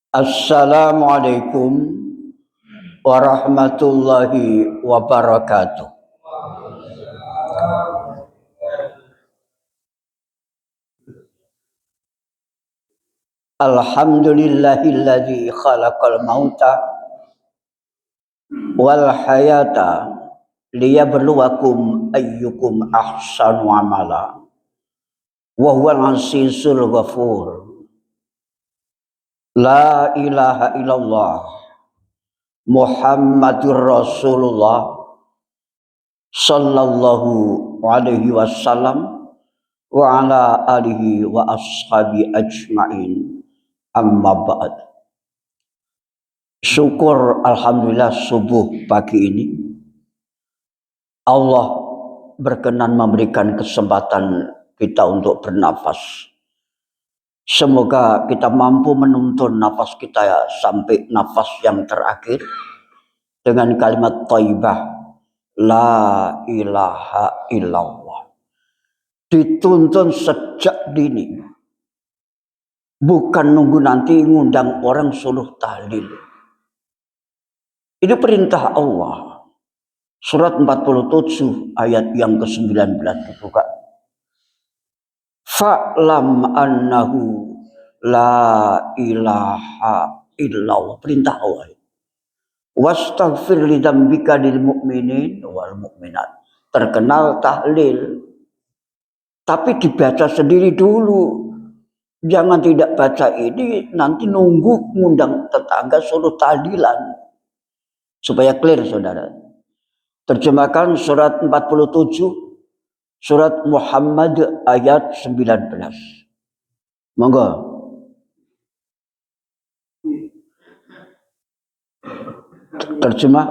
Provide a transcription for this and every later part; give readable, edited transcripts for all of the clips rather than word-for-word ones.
Assalamualaikum warahmatullahi wabarakatuh. Alhamdulillahilladzi khalaqal mauta wal hayata liyabluwakum ayyukum ahsanu amala wa huwal azizul ghafur. La ilaha illallah Muhammadur Rasulullah sallallahu alaihi wasallam wa ala alihi wa ashabi ajmain, amma ba'd. Syukur alhamdulillah subuh pagi ini Allah berkenan memberikan kesempatan kita untuk bernafas. Semoga kita mampu menuntun nafas kita sampai nafas yang terakhir dengan kalimat thayyibah la ilaha illallah. Dituntun sejak dini. Bukan nunggu nanti ngundang orang suruh tahlil. Ini perintah Allah. Surat 47 ayat yang ke-19 dibuka. Fa'lam annahu la ilaha illallah. Perintah Allah. Wastaghfir li dzambika lil mu'minin wal mu'minat. Terkenal tahlil. Tapi dibaca sendiri dulu. Jangan tidak baca ini nanti nunggu ngundang tetangga suruh tahlilan. Supaya clear saudara. Terjemahkan surat 47 surat Muhammad ayat 19. Monggo. Penterjemah.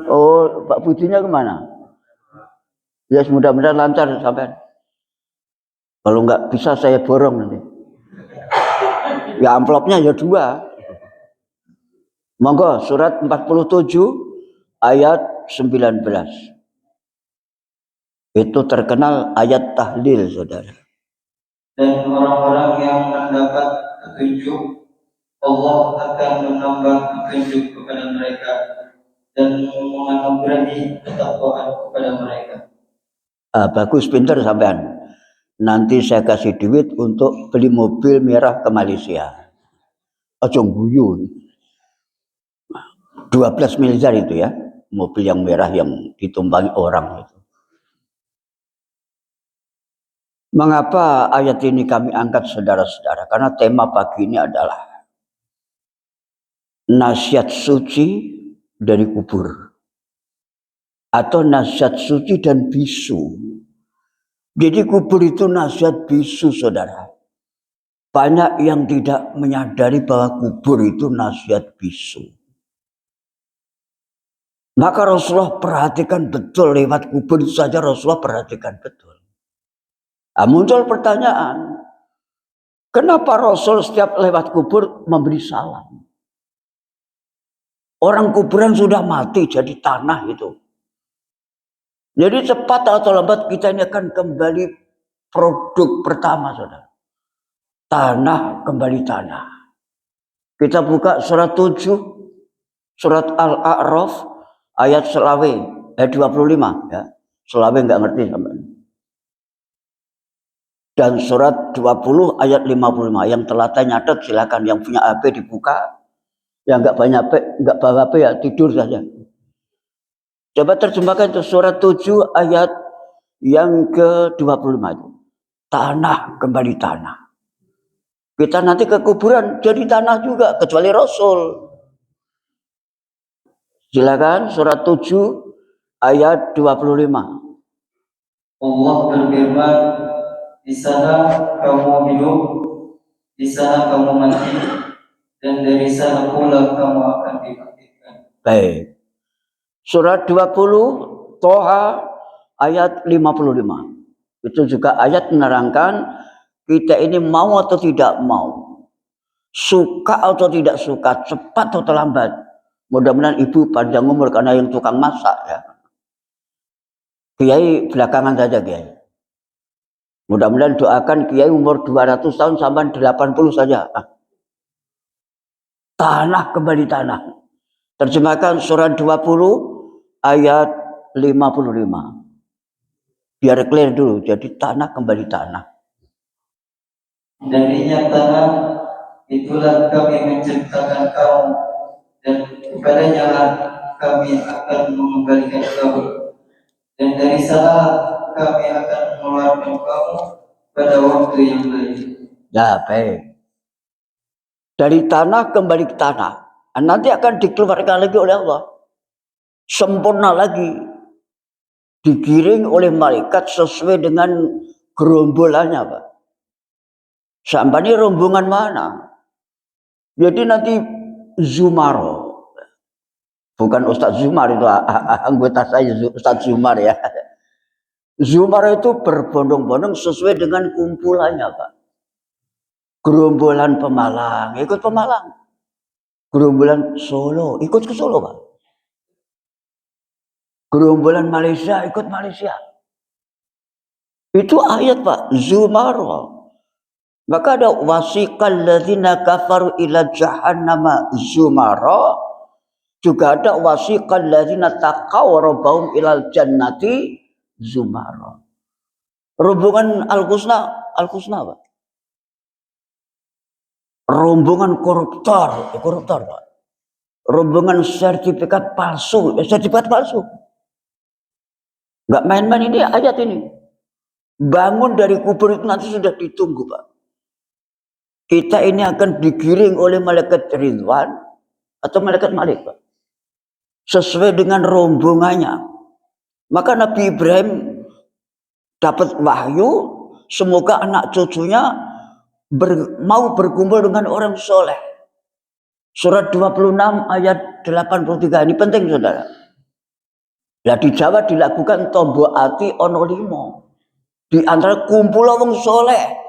Oh, Pak Budinya kemana? Ya, mudah-mudahan lancar sampai. Kalau nggak bisa saya borong nanti. Ya amplopnya ya 2. Monggo surat 47 ayat 19. Itu terkenal ayat tahlil saudara. Dan orang-orang yang mendapat petunjuk, Allah akan menambah petunjuk kepada mereka dan menganugerahi ketakwaan kepada mereka. Bagus, pinter sampean. Nanti saya kasih duit untuk beli mobil merah ke Malaysia. Ojo guyu. 12 miliar itu ya, mobil yang merah yang ditumpangi orang itu. Mengapa ayat ini kami angkat saudara-saudara? Karena tema pagi ini adalah nasihat suci dari kubur. Atau nasihat suci dan bisu. Jadi kubur itu nasihat bisu saudara. Banyak yang tidak menyadari bahwa kubur itu nasihat bisu. Maka Rasulullah perhatikan betul lewat kubur itu saja Rasulullah perhatikan betul. Nah, muncul pertanyaan, kenapa Rasul setiap lewat kubur memberi salam? Orang kuburan sudah mati jadi tanah itu. Jadi cepat atau lambat kita ini akan kembali produk pertama saudara. Tanah kembali tanah. Kita buka surat 7, surat Al-A'raf ayat 25 ya. Selawe nggak ngerti sampai. Dan surat 20 ayat 55 yang telah nyatet silakan, yang punya HP dibuka, yang nggak banyak HP, nggak bawa HP ya tidur saja. Coba terjemahkan itu surat 7 ayat yang ke-25 itu. Tanah kembali tanah. Kita nanti ke kuburan jadi tanah juga kecuali Rasul. Silakan surat 7 ayat 25. Allah berfirman, di sana kamu hidup, di sana kamu mati, dan dari sana pula kamu akan dibangkitkan. Baik. Surat 20 Toha ayat 55. Itu juga ayat menerangkan kita ini mau atau tidak mau, suka atau tidak suka, cepat atau terlambat. Mudah-mudahan ibu panjang umur karena yang tukang masak ya. Kiai belakangan saja Kiai. Mudah-mudahan doakan Kiai umur 200 tahun sampai 80 saja. Tanah kembali tanah. Terjemahkan surat 20 ayat 55. Biar clear dulu. Jadi tanah kembali tanah. Darinya tanah, itulah kami menciptakan kamu, dan kepadanya lah kami akan mengembalikan kamu. Dan dari sana kami akan mengeluarkan kamu pada waktu yang lain. Ya, baik. Dari tanah kembali ke tanah. Nanti akan dikeluarkan lagi oleh Allah. Sempurna lagi. Digiring oleh malaikat sesuai dengan gerombolannya, Pak. Sampai ini rombongan mana? Jadi nanti Zumaro. Bukan Ustadz Zumar itu anggota saya Ustadz Zumar ya. Zumar itu berbondong-bondong sesuai dengan kumpulannya, Pak. Gerombolan Pemalang, ikut Pemalang. Gerombolan Solo, ikut ke Solo, Pak. Gerombolan Malaysia, ikut Malaysia. Itu ayat, Pak. Zumar. Maka ada wasiqal ladzina kafaru ila jahannama zumara. Juga ada wasiqal ladzina taqaw rabbahum ilal jannati zumara. Rombongan Al-Husna, Pak. Rombongan koruptor, Pak. Rombongan sertifikat palsu. Nggak main-main ini ayat ini. Bangun dari kubur itu nanti sudah ditunggu, Pak. Kita ini akan digiring oleh malaikat Ridwan atau malaikat Malik, Pak. Sesuai dengan rombongannya. Maka Nabi Ibrahim dapat wahyu, semoga anak cucunya mau berkumpul dengan orang soleh. Surat 26 ayat 83. Ini penting, saudara. Nah, di Jawa dilakukan tombo ati ono limo. Di antara kumpul orang soleh.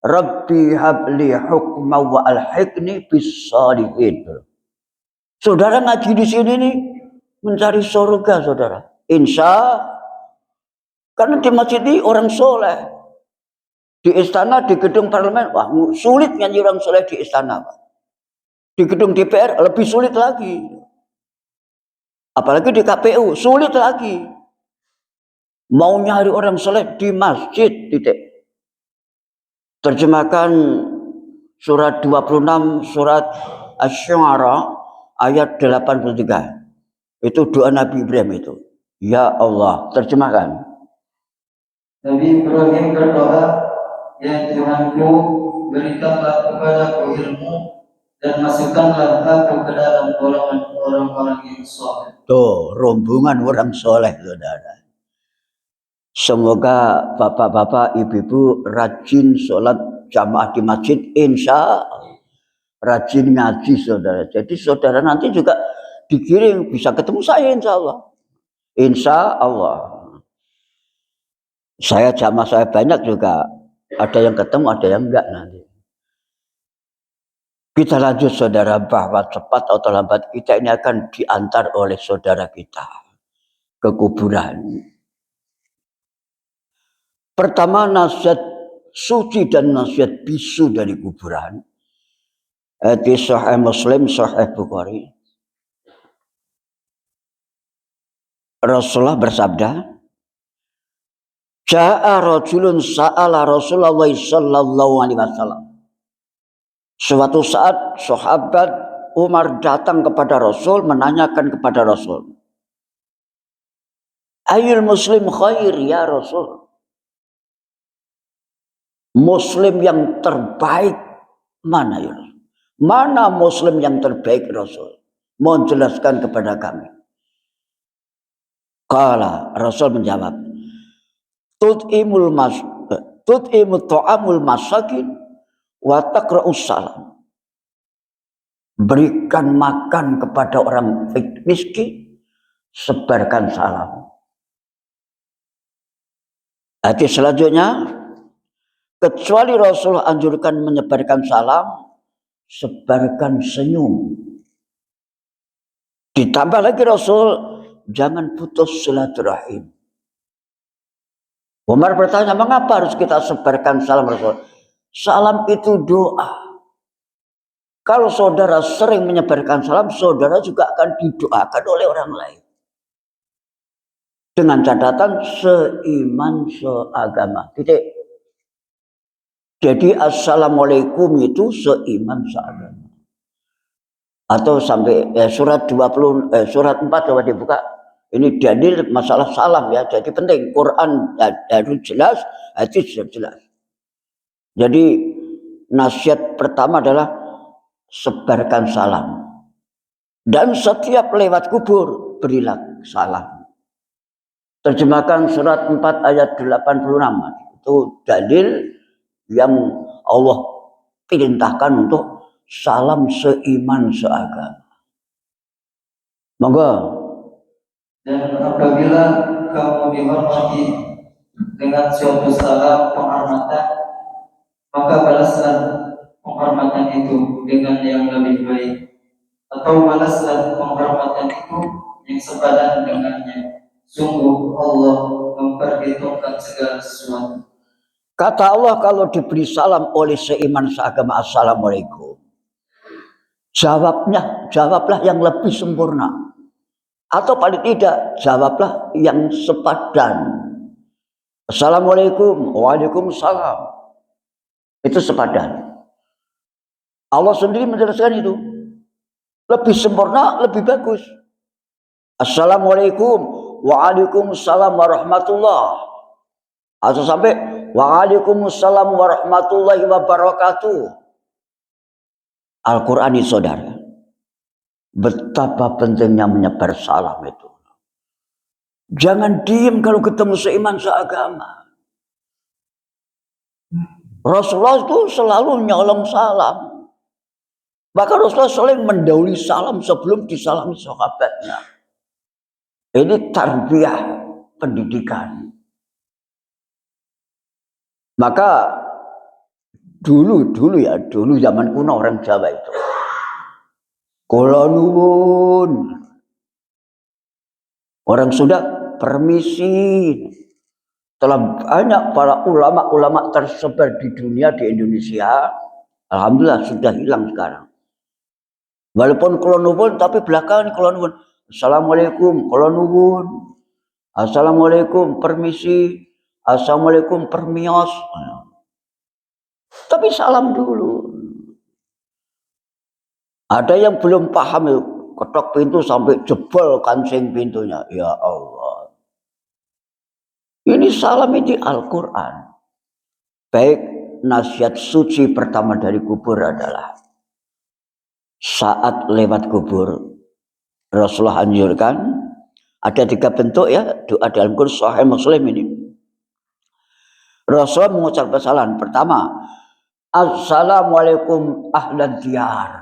Rabbi habli hukma wa alhiqni bis shalihin. Saudara ngaji di sini nih mencari surga, saudara. Insya, karena di masjid ini orang soleh. Di istana, di gedung parlemen, wah sulit nyanyi orang soleh di istana, Pak. Di gedung DPR lebih sulit lagi. Apalagi di KPU, sulit lagi. Mau nyari orang soleh di masjid, titik. Terjemahkan surat 26, surat Asy-Syu'ara ayat 83. Itu doa Nabi Ibrahim itu. Ya Allah, terjemahkan. Nabi Ibrahim berdoa, ya Tuhanku, berikanlah kepadaku ilmu dan masukkanlah aku ke dalam golongan orang-orang yang soleh. Tuh, rombongan orang soleh, saudara. Semoga bapak-bapak, ibu-ibu rajin sholat jamaah di masjid, insya Allah. Rajin ngaji, saudara. Jadi saudara nanti juga dikirim, bisa ketemu saya, insya Allah. Insya Allah. Jamaah saya banyak juga. Ada yang ketemu, ada yang enggak nanti. Kita lanjut, saudara, bahwa cepat atau lambat kita ini akan diantar oleh saudara kita ke kuburan. Pertama, nasihat suci dan nasihat bisu dari kuburan. Di Sahih Muslim, Sahih Bukhari. Rasulullah bersabda, Ja'a rajulun sa'ala Rasulullah sallallahu alaihi wasallam. Suatu saat sahabat Umar datang kepada Rasul, menanyakan kepada Rasul, Ayul muslim khair ya Rasul? Muslim yang terbaik mana ya Rasul? Mana muslim yang terbaik Rasul? Mohon jelaskan kepada kami. Kala Rasul menjawab, tut'imut ta'amul masakin wa taqra'us salam. Berikan makan kepada orang miskin, sebarkan salam. Hadis selanjutnya, kecuali Rasul anjurkan menyebarkan salam, sebarkan senyum. Ditambah lagi Rasul, jangan putus silaturahim. Umar bertanya, mengapa harus kita sebarkan salam Rasul? Salam itu doa. Kalau saudara sering menyebarkan salam, saudara juga akan didoakan oleh orang lain. Dengan catatan seiman seagama. Titik. Jadi assalamualaikum itu seiman seagama. Atau sampai surat 20 surat 4 coba dibuka. Ini dalil masalah salam ya. Jadi penting Quran harus jelas, hadis sudah jelas. Jadi nasihat pertama adalah sebarkan salam. Dan setiap lewat kubur berilah salam. Terjemahkan surat 4 ayat 86. Itu dalil yang Allah perintahkan untuk salam seiman seagama. Monggo. Dan apabila kamu dihormati dengan suatu salam penghormatan, maka balaslah penghormatan itu dengan yang lebih baik, atau balaslah penghormatan itu yang sepadan dengannya. Sungguh Allah memperhitungkan segala sesuatu. Kata Allah, kalau diberi salam oleh seiman seagama, assalamualaikum, jawablah yang lebih sempurna. Atau paling tidak, jawablah yang sepadan. Assalamualaikum, waalaikumsalam. Itu sepadan. Allah sendiri menjelaskan itu. Lebih sempurna, lebih bagus. Assalamualaikum, waalaikumsalam warahmatullah. Atau sampai waalaikumsalam warahmatullahi wabarakatuh. Al-Quran ini saudara. Betapa pentingnya menyebar salam itu. Jangan diam kalau ketemu seiman seagama. Rasulullah itu selalu nyolong salam. Bahkan Rasulullah sering mendahului salam sebelum disalami sahabatnya. Ini tarbiyah pendidikan. Maka dulu zaman kuno orang Jawa itu. Kula nuwun. Orang sudah permisi. Telah banyak para ulama-ulama tersebar di dunia, di Indonesia. Alhamdulillah sudah hilang sekarang. Walaupun kula nuwun tapi belakangan kula nuwun. Assalamualaikum, kula nuwun. Assalamualaikum, permisi. Assalamualaikum, permios. Tapi salam dulu. Ada yang belum paham, ketok pintu sampai jebol kancing pintunya. Ya Allah. Ini salam itu Al-Quran. Baik, nasihat suci pertama dari kubur adalah saat lewat kubur Rasulullah anjurkan ada 3 bentuk ya doa dalam Quran Sahih Muslim ini. Rasulullah mengucapkan salam pertama, assalamualaikum ahlan diyar.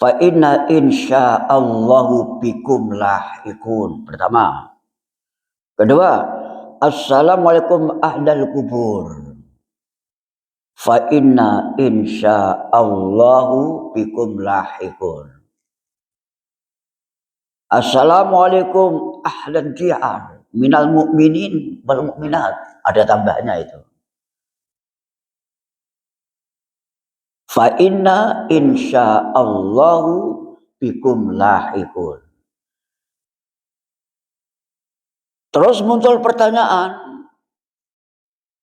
Fa inna insya'allahu bikum lahikun. Pertama. Kedua, assalamualaikum ahlal kubur. Fa inna insya'allahu bikum lahikun. Assalamualaikum ahlan diyar minal mu'minin wal mu'minat. Ada tambahnya itu. Fa inna insya'allahu bikum lahikun. Terus muncul pertanyaan.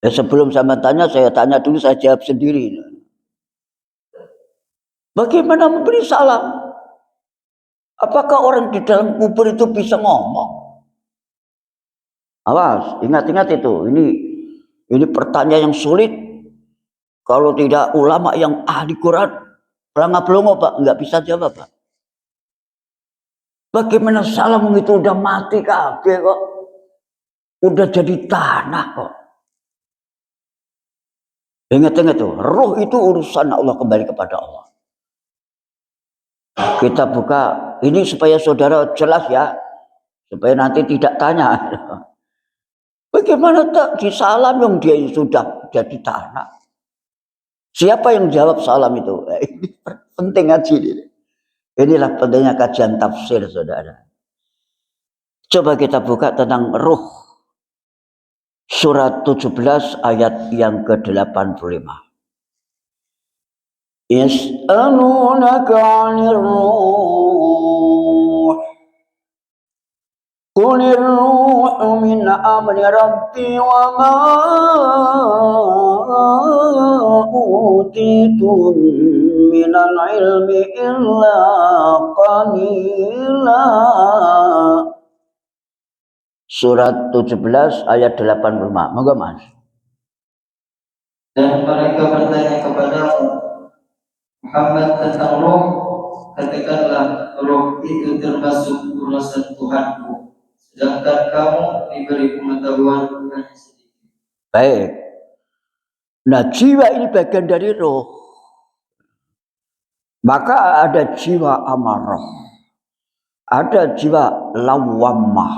Sebelum saya tanya dulu, saya jawab sendiri. Bagaimana memberi salam? Apakah orang di dalam kubur itu bisa ngomong? Awas, ingat-ingat itu. Ini pertanyaan yang sulit. Kalau tidak ulama yang ahli Quran, pelongo Pak, nggak bisa jawab Pak. Bagaimana salam itu udah mati kabeh kok. Udah jadi tanah kok. Ingat-ingat tuh, roh itu urusan Allah, kembali kepada Allah. Kita buka ini supaya saudara jelas ya, supaya nanti tidak tanya. Bagaimana tak disalam yang dia sudah jadi tanah? Siapa yang jawab salam itu? Ini penting ngaji ini. Inilah pentingnya kajian tafsir, saudara. Coba kita buka tentang ruh. Surat 17 ayat yang ke-85. Yas'alunaka 'anir ruh. Qulir ruhu min amri rabbi wa ma utitum minal ilmi illa qalila. Surat 17 ayat 85. Moga Mas. Dan mereka bertanya kepadamu, Muhammad, tentang roh. Katakanlah, roh itu termasuk urusan Tuhanku, sedangkan kamu diberi pengetahuan hanya sedikit. Baik. Nah, jiwa ini bagian dari roh. Maka ada jiwa amarah, ada jiwa lawamah,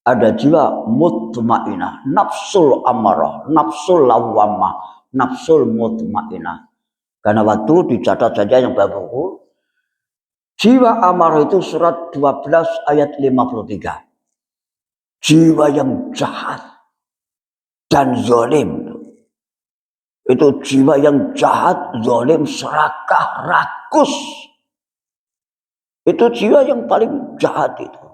ada jiwa mutmainah, nafsul amarah, nafsul lawamah, nafsul mutmainah. Karena waktu dicatat saja yang babuku. Jiwa amarah itu surat 12 ayat 53. Jiwa yang jahat dan zalim. Itu jiwa yang jahat, zalim, serakah, rakus. Itu jiwa yang paling jahat itu.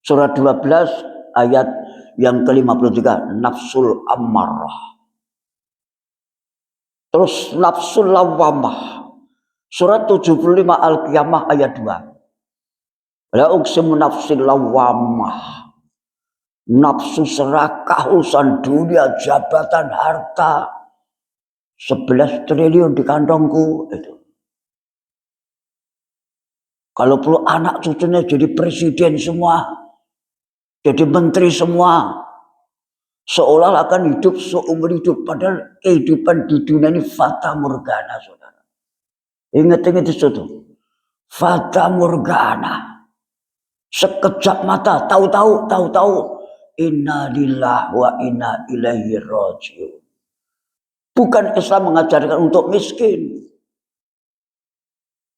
Surat 12 ayat yang ke-53, nafsul ammarah. Terus nafsul lawamah. Surat 75 Al-Qiyamah ayat 2. La uqsimu nafsil lawamah. Nafsu serakah, urusan dunia, jabatan, harta. 11 triliun di kantongku itu. Kalau perlu anak cucunya jadi presiden semua, jadi menteri semua, seolah akan hidup seumur hidup, padahal kehidupan di dunia ini fata morgana, saudara. Ingat-ingat itu, fata morgana. Sekejap mata, tahu-tahu, inna lillahi wa inna ilaihi rajiun. Bukan Islam mengajarkan untuk miskin.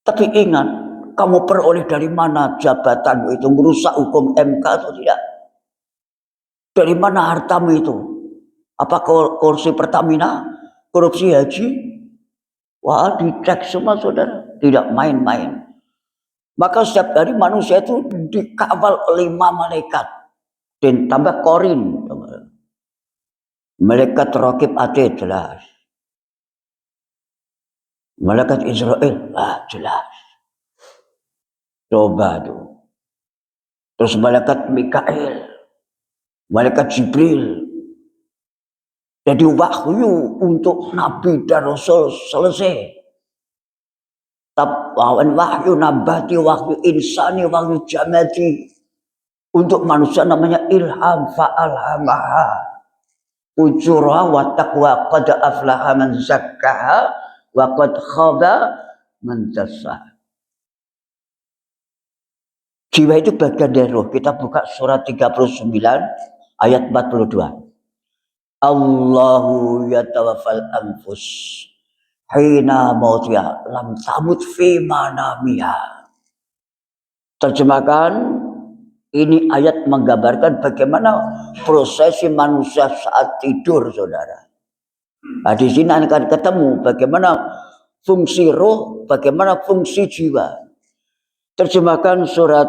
Tapi ingat, kamu peroleh dari mana jabatanmu itu, merusak hukum MK atau tidak? Dari mana hartamu itu? Apa kursi Pertamina? Korupsi haji? Wah, dicek semua saudara. Tidak main-main. Maka setiap hari manusia itu dikawal 5 malaikat. Dan tambah korin. Malaikat Raqib Atid, jelas. Malaikat Israel, jelas. Coba tuh. Terus malaikat Mikail, malaikat Jibril. Jadi wahyu untuk Nabi dan Rasul selesai. Tawan wahyu nabati, wahyu insani, wahyu jamati. Untuk manusia namanya ilham fa'alhamaha. Ujurha wa taqwa qad aflaha man zakkaha wa qad khaba man dassaha. Jiwa itu bagian dari roh. Kita buka surat 39 ayat 42. Allahu yatawaffal anfus hina mautiha lam tamut fi manamiha. Terjemahkan, ini ayat menggambarkan bagaimana prosesi manusia saat tidur, saudara. Nah, di sini akan ketemu bagaimana fungsi roh, bagaimana fungsi jiwa. Terjemahkan surat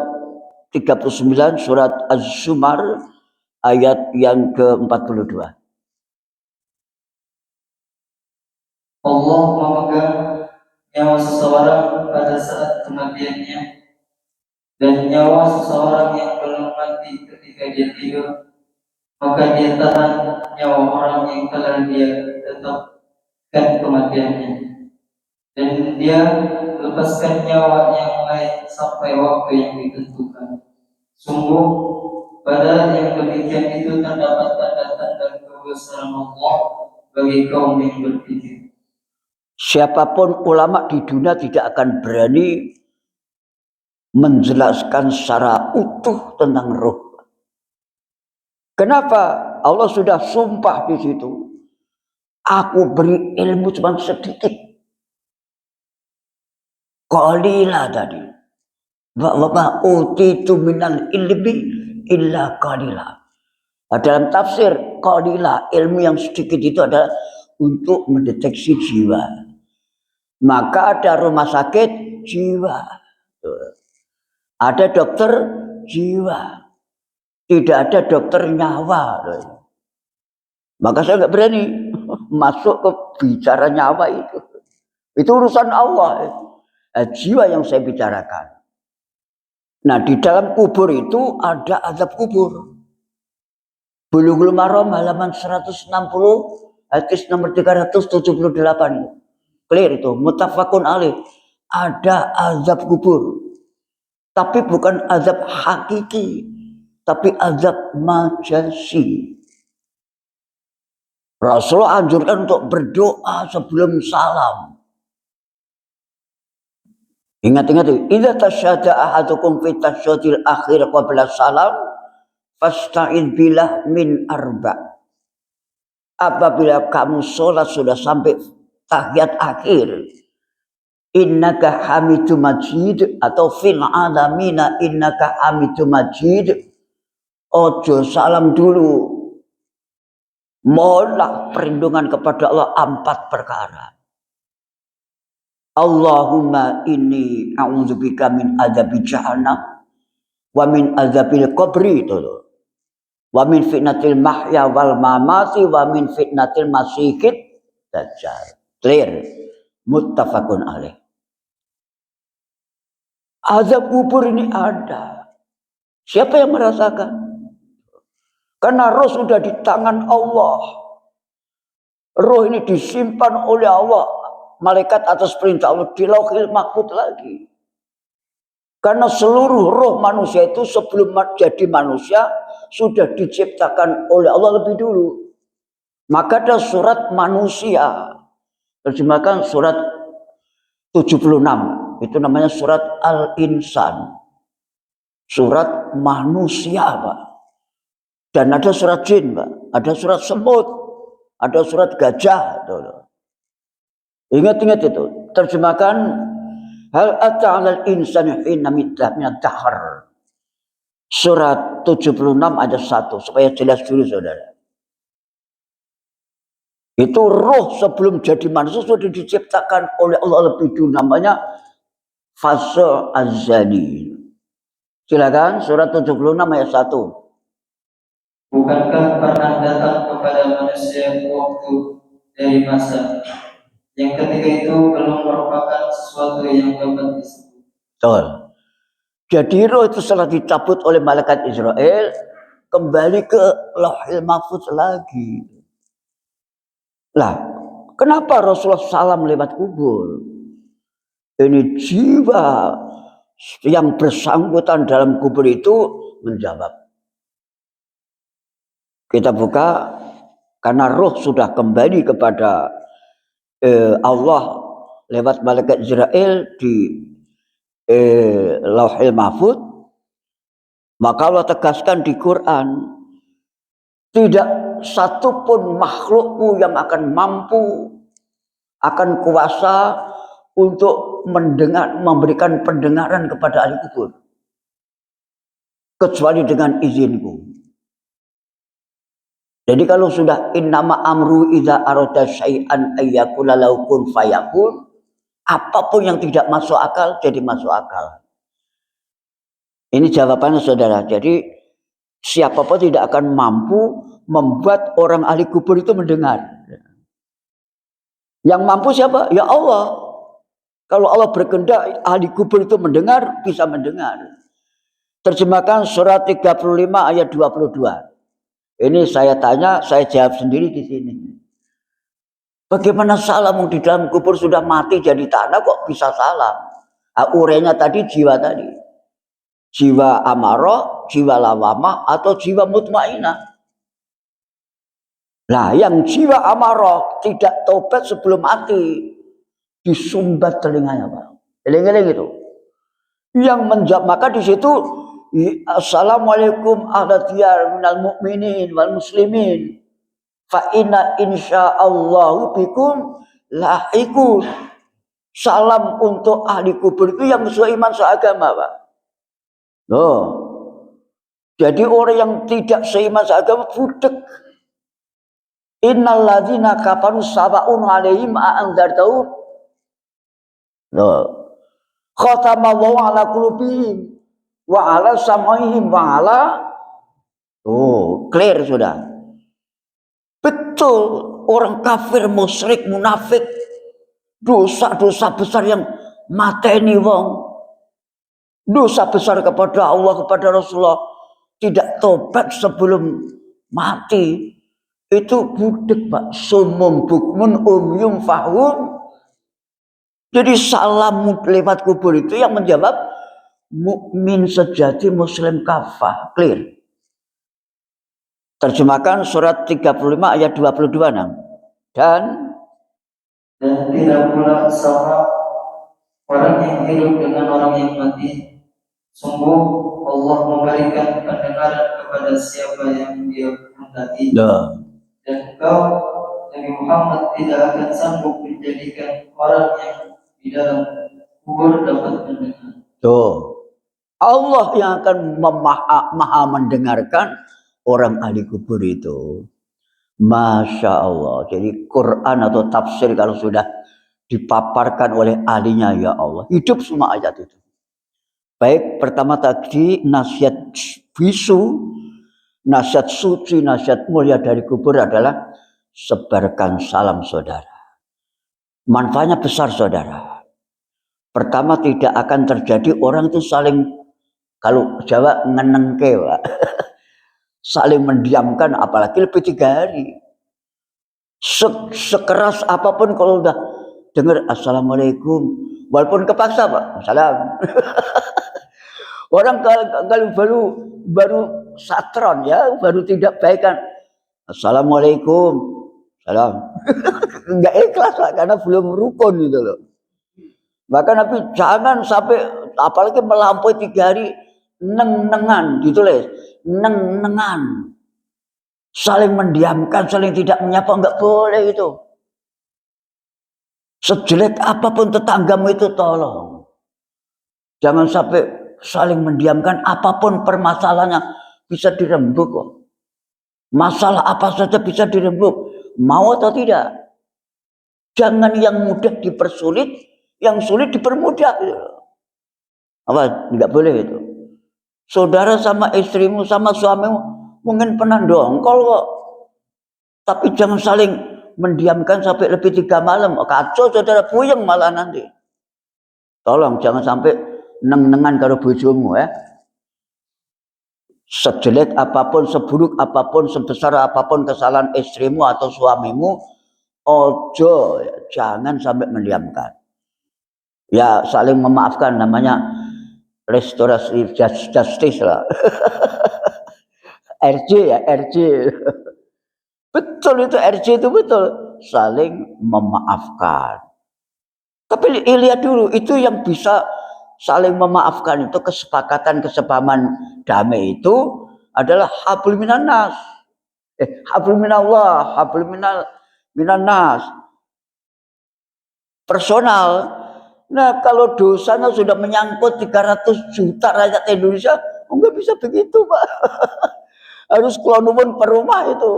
39, surat Az-Zumar, ayat yang ke-42. Allah memegang nyawa seseorang pada saat kematiannya, dan nyawa seseorang yang belum mati ketika dia tidur, maka dia tahan nyawa orang yang telah dia tetapkan kematiannya, dan dia lepaskan nyawa yang lain sampai waktu yang ditentukan. Sungguh, pada yang demikian itu terdapat tanda-tanda kebesaran Allah bagi kaum yang berpikir. Siapapun ulama di dunia tidak akan berani menjelaskan secara utuh tentang roh. Kenapa? Allah sudah sumpah di situ. Aku beri ilmu cuma sedikit. Qalila tadi. Wa utitu minal ilmi illa qalila. Dalam tafsir qalilah, ilmu yang sedikit itu adalah untuk mendeteksi jiwa. Maka ada rumah sakit jiwa, ada dokter jiwa, tidak ada dokter nyawa. Maka saya nggak berani masuk ke bicara nyawa itu. Itu urusan Allah. Jiwa yang saya bicarakan. Nah, di dalam kubur itu ada azab kubur. Bulughul Maram halaman 160, hadis nomor 378. Clear itu, muttafaqun alaih. Ada azab kubur. Tapi bukan azab hakiki, tapi azab majasi. Rasulullah anjurkan untuk berdoa sebelum salam. Ingat-ingat, idza tasyahada ahadukum fi tasyahudil akhir qabla salam fasta'id billah min arba. Apabila kamu sholat sudah sampai tahiyat akhir, innaka hamidu majid, atau fil alamina innaka hamidu majid, ojo salam dulu, mohonlah perlindungan kepada Allah 4 perkara. Allahumma inni a'udzubika min adzabi jahannam wa min adzabil qabri, wa min fitnatil mahya wal mamati wa min fitnatil masihid dajjal. Clear, muttafaqun alaih. Azab kubur ini ada. Siapa yang merasakan? Karena roh sudah di tangan Allah. Roh ini disimpan oleh Allah, malaikat atas perintah Allah di Lauhil Mahfuz lagi. Karena seluruh roh manusia itu sebelum jadi manusia sudah diciptakan oleh Allah lebih dulu. Maka ada surat manusia. Terjemahkan surat 76. Itu namanya surat Al-Insan. Surat manusia, Pak. Dan ada surat jin, Pak. Ada surat semut. Ada surat gajah. Ingat-ingat itu. Terjemahkan hal ata'alal insani hina mitlah minat dahar. Surat 76 ayat 1. Supaya jelas dulu, saudara. Itu roh sebelum jadi manusia sudah diciptakan oleh Allah lebih dulu. Namanya fase azali. Silakan surat 76 ayat 1. Bukankah pernah datang kepada manusia waktu dari masa yang ketika itu belum merupakan sesuatu yang dapat disebut. Betul. Jadi roh itu setelah dicabut oleh malaikat Israel, kembali ke Lauhil Mahfuz lagi. Lah, kenapa Rasulullah salam lewat kubur? Ini jiwa yang bersangkutan dalam kubur itu menjawab. Kita buka, karena roh sudah kembali kepada Allah lewat malaikat Israel di Lauhil Mahfuz. Maka Allah tegaskan di Quran, tidak satupun makhlukmu yang akan mampu, akan kuasa untuk mendengar, memberikan pendengaran kepada ahli kubur, kecuali dengan izinku. Jadi kalau sudah innama amru idza arada syai'an ayyakula lahu kun fayakun, apapun yang tidak masuk akal jadi masuk akal. Ini jawabannya, saudara. Jadi siapapun tidak akan mampu membuat orang ahli kubur itu mendengar. Yang mampu siapa? Ya Allah. Kalau Allah berkehendak ahli kubur itu mendengar, bisa mendengar. Terjemahkan surat 35 ayat 22. Ini saya tanya, saya jawab sendiri di sini. Bagaimana salam di dalam kubur sudah mati jadi tanah kok bisa salam? Urenya tadi jiwa tadi. Jiwa amarah, jiwa lawamah, atau jiwa mutmainah. Nah, yang jiwa amarah tidak taubat sebelum mati, disumbat telinganya, Pak. Eling-eling itu. Yang menjawab, maka di situ assalamualaikum ahla diyar minal mu'minin wal muslimin fa inna insyaallahu bikum lahiqun. Salam untuk ahli kubur itu yang sesuai iman seagama, Pak. Loh, Jadi orang yang tidak seiman seagama budek. Innal ladzina kafaru sawa'un 'alaihim a'andzartahum. Loh. Khatamallahu 'ala qulubihim wa 'ala sam'ihim wa 'ala clear sudah. Betul, orang kafir, musyrik, munafik, dosa-dosa besar yang mateni wong. Dosa besar kepada Allah, kepada Rasulullah, tidak tobat sebelum mati. Itu budek, Pak. Sumum bukmun umyum fahum. Jadi salam lewat kubur itu yang menjawab mukmin sejati, muslim kafah. Clear. Terjemahkan surat 35 ayat 22. Dan tidak pula sama orang yang hidup dengan orang yang mati. Sungguh Allah memberikan pendengaran kepada siapa yang Dia kehendaki. Dan engkau Nabi Muhammad tidak akan sanggup menjadikan orang yang di dalam kubur dapat mendengar. Allah yang akan maha mendengarkan orang ahli kubur itu. Masya Allah. Jadi Quran atau tafsir kalau sudah dipaparkan oleh ahlinya, ya Allah, hidup semua ayat itu. Baik, pertama tadi nasihat bisu, nasihat suci, nasihat mulia dari kubur adalah sebarkan salam saudara. Manfaatnya besar saudara. Pertama, tidak akan terjadi orang itu saling, kalau Jawa ngenengke, Pak. Saling mendiamkan, apalagi lebih 3 hari. Sekeras apapun kalau udah dengar assalamualaikum, walaupun kepaksa, Pak, salam. Orang kalau baru satron ya, baru tidak baik kan, assalamualaikum, salam. Enggak ikhlas, Pak, karena belum rukun gitu loh. Bahkan Nabi jangan sampai, apalagi melampaui 3 hari, neng-nengan ditulis, neng-nengan, saling mendiamkan, saling tidak menyapa, enggak boleh itu. Sejelek apapun tetanggamu itu tolong, jangan sampai saling mendiamkan. Apapun permasalahannya bisa dirembuk kok. Masalah apa saja bisa dirembuk, mau atau tidak. Jangan yang mudah dipersulit, yang sulit dipermudah. Apa? Tidak boleh itu. Saudara sama istrimu, sama suamimu mungkin pernah dongkol kok, tapi jangan saling mendiamkan sampai lebih 3 malam. Kacau saudara, puyeng malah nanti. Tolong jangan sampai neng-nengan karo bojomu ya. Sejelek apapun, seburuk apapun, sebesar apapun kesalahan istrimu atau suamimu, ojo, jangan sampai mendiamkan. Ya saling memaafkan, namanya restoratif justice lah. RJ ya, RJ. Betul itu, RJ itu betul. Saling memaafkan. Tapi lihat dulu, itu yang bisa saling memaafkan itu, kesepakatan, kesepahaman damai itu adalah hablum minan nas. Hablum minallah, hablum minan nas. Personal. Nah, kalau dosanya sudah menyangkut 300 juta rakyat Indonesia, enggak bisa begitu, Pak. Harus keluar nuwun per rumah itu.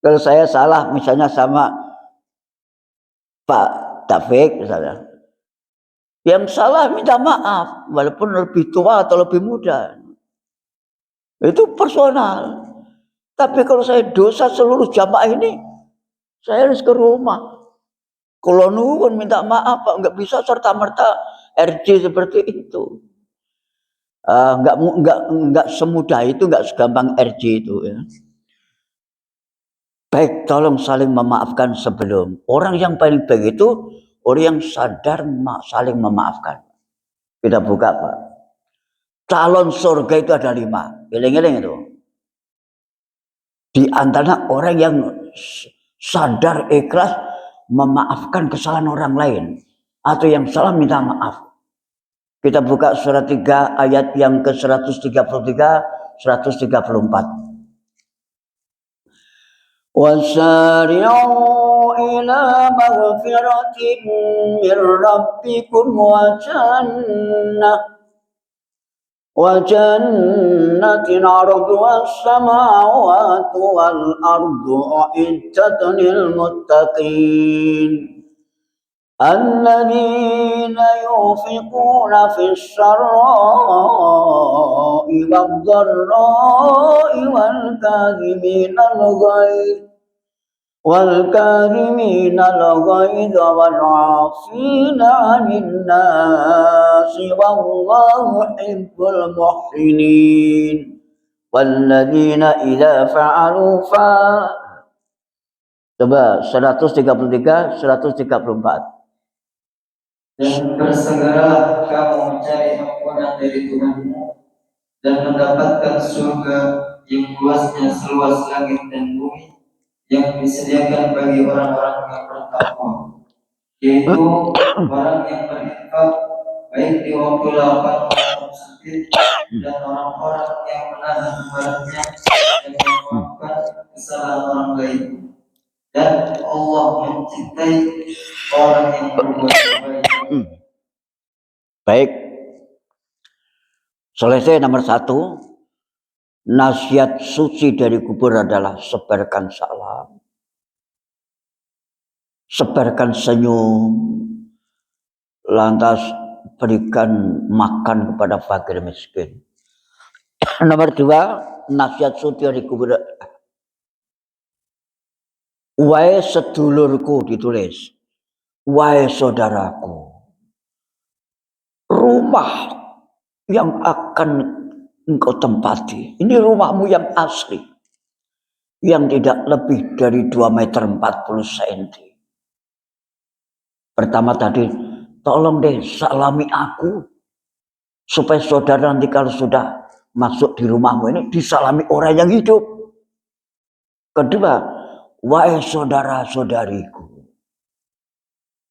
Kalau saya salah misalnya sama Pak Taufik misalnya, yang salah minta maaf, walaupun lebih tua atau lebih muda. Itu personal. Tapi kalau saya dosa seluruh jamaah ini, saya harus ke rumah. Kalau nuwun minta maaf, Pak, nggak bisa serta merta RJ seperti itu. Nggak semudah itu, nggak segampang RJ itu ya. Baik, tolong saling memaafkan sebelum. Orang yang paling baik itu orang yang sadar saling memaafkan. Kita buka, Pak. Calon surga itu ada 5. Eling-eling itu. Di antara orang yang sadar ikhlas memaafkan kesalahan orang lain, atau yang salah minta maaf. Kita buka surat 3 ayat yang ke-133, 134. Wasari'u ila maghfiratin min rabbikum wa jannah وجنة عرضها السماوات والأرض أعدت للمتقين الذين ينفقون في السراء والضراء والكاظمين الغيظ والعافين عن الناس والله يحب المحسنين والذين إذا فعلوا coba 133 134 Dan bersegeralah kamu mencari ampunan dari Tuhanmu dan mendapatkan surga yang luasnya seluas langit dan bumi yang disediakan bagi orang-orang yang bertakwa, yaitu orang yang berinfak baik di waktu lapang maupun sakit, dan orang-orang yang menahan amarahnya dan memaafkan kesalahan orang lain. Dan Allah mencintai orang yang berbuat baik. Baik, selesai nomor 1. Nasihat suci dari kubur adalah sebarkan salam, sebarkan senyum, lantas berikan makan kepada fakir miskin. Nomor 2, nasihat suci dari kubur. Wahai sedulurku, ditulis, wahai saudaraku, rumah yang akan engkau tempati, ini rumahmu yang asli, yang tidak lebih dari 2 meter 40 cm. Pertama tadi, tolong deh salami aku, supaya saudara nanti kalau sudah masuk di rumahmu ini disalami orang yang hidup. Kedua, wahai saudara-saudariku,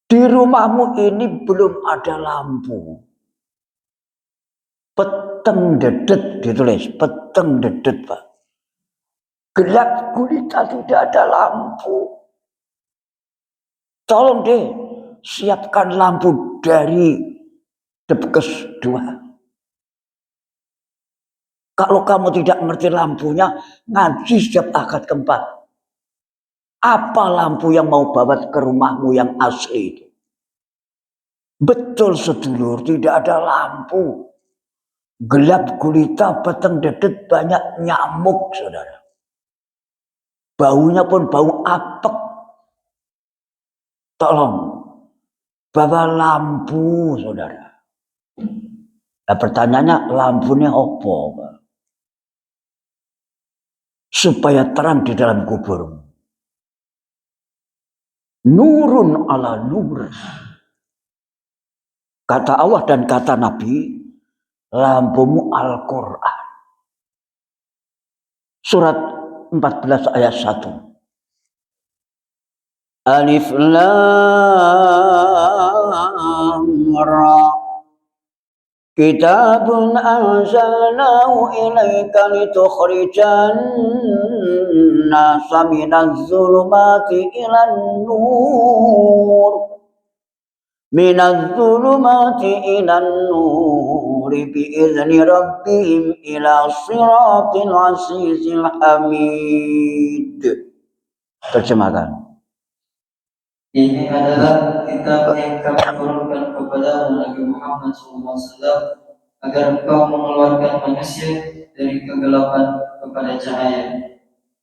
di rumahmu ini belum ada lampu. Peteng dedet, ditulis, peteng dedet, Pak. Gelap gulita, tidak ada lampu. Tolong deh, siapkan lampu dari Depkes 2. Kalau kamu tidak ngerti lampunya, ngaji setiap akad keempat. Apa lampu yang mau bawa ke rumahmu yang asli itu? Betul sedulur, tidak ada lampu. Gelap gulita, peteng dedet, banyak nyamuk, saudara. Baunya pun bau apek. Tolong, bawa lampu, saudara. Nah, pertanyaannya, lampunya apa, Pak? Supaya terang di dalam kubur. Nurun ala nur. Kata Allah dan kata Nabi, lampumu Al-Quran. Surat 14 ayat 1. Alif Lam Ra. Kitabun anzalnahu ilaika litukhrijan nasa minaz zulumati ilan nur. Minaz zulumati ilan nur biizni rabbihim ila siratil azizil hamid. Terjemahkan. Ini adalah kitab yang kami turunkan kepada Nabi Muhammad SAW agar engkau mengeluarkan manusia dari kegelapan kepada cahaya,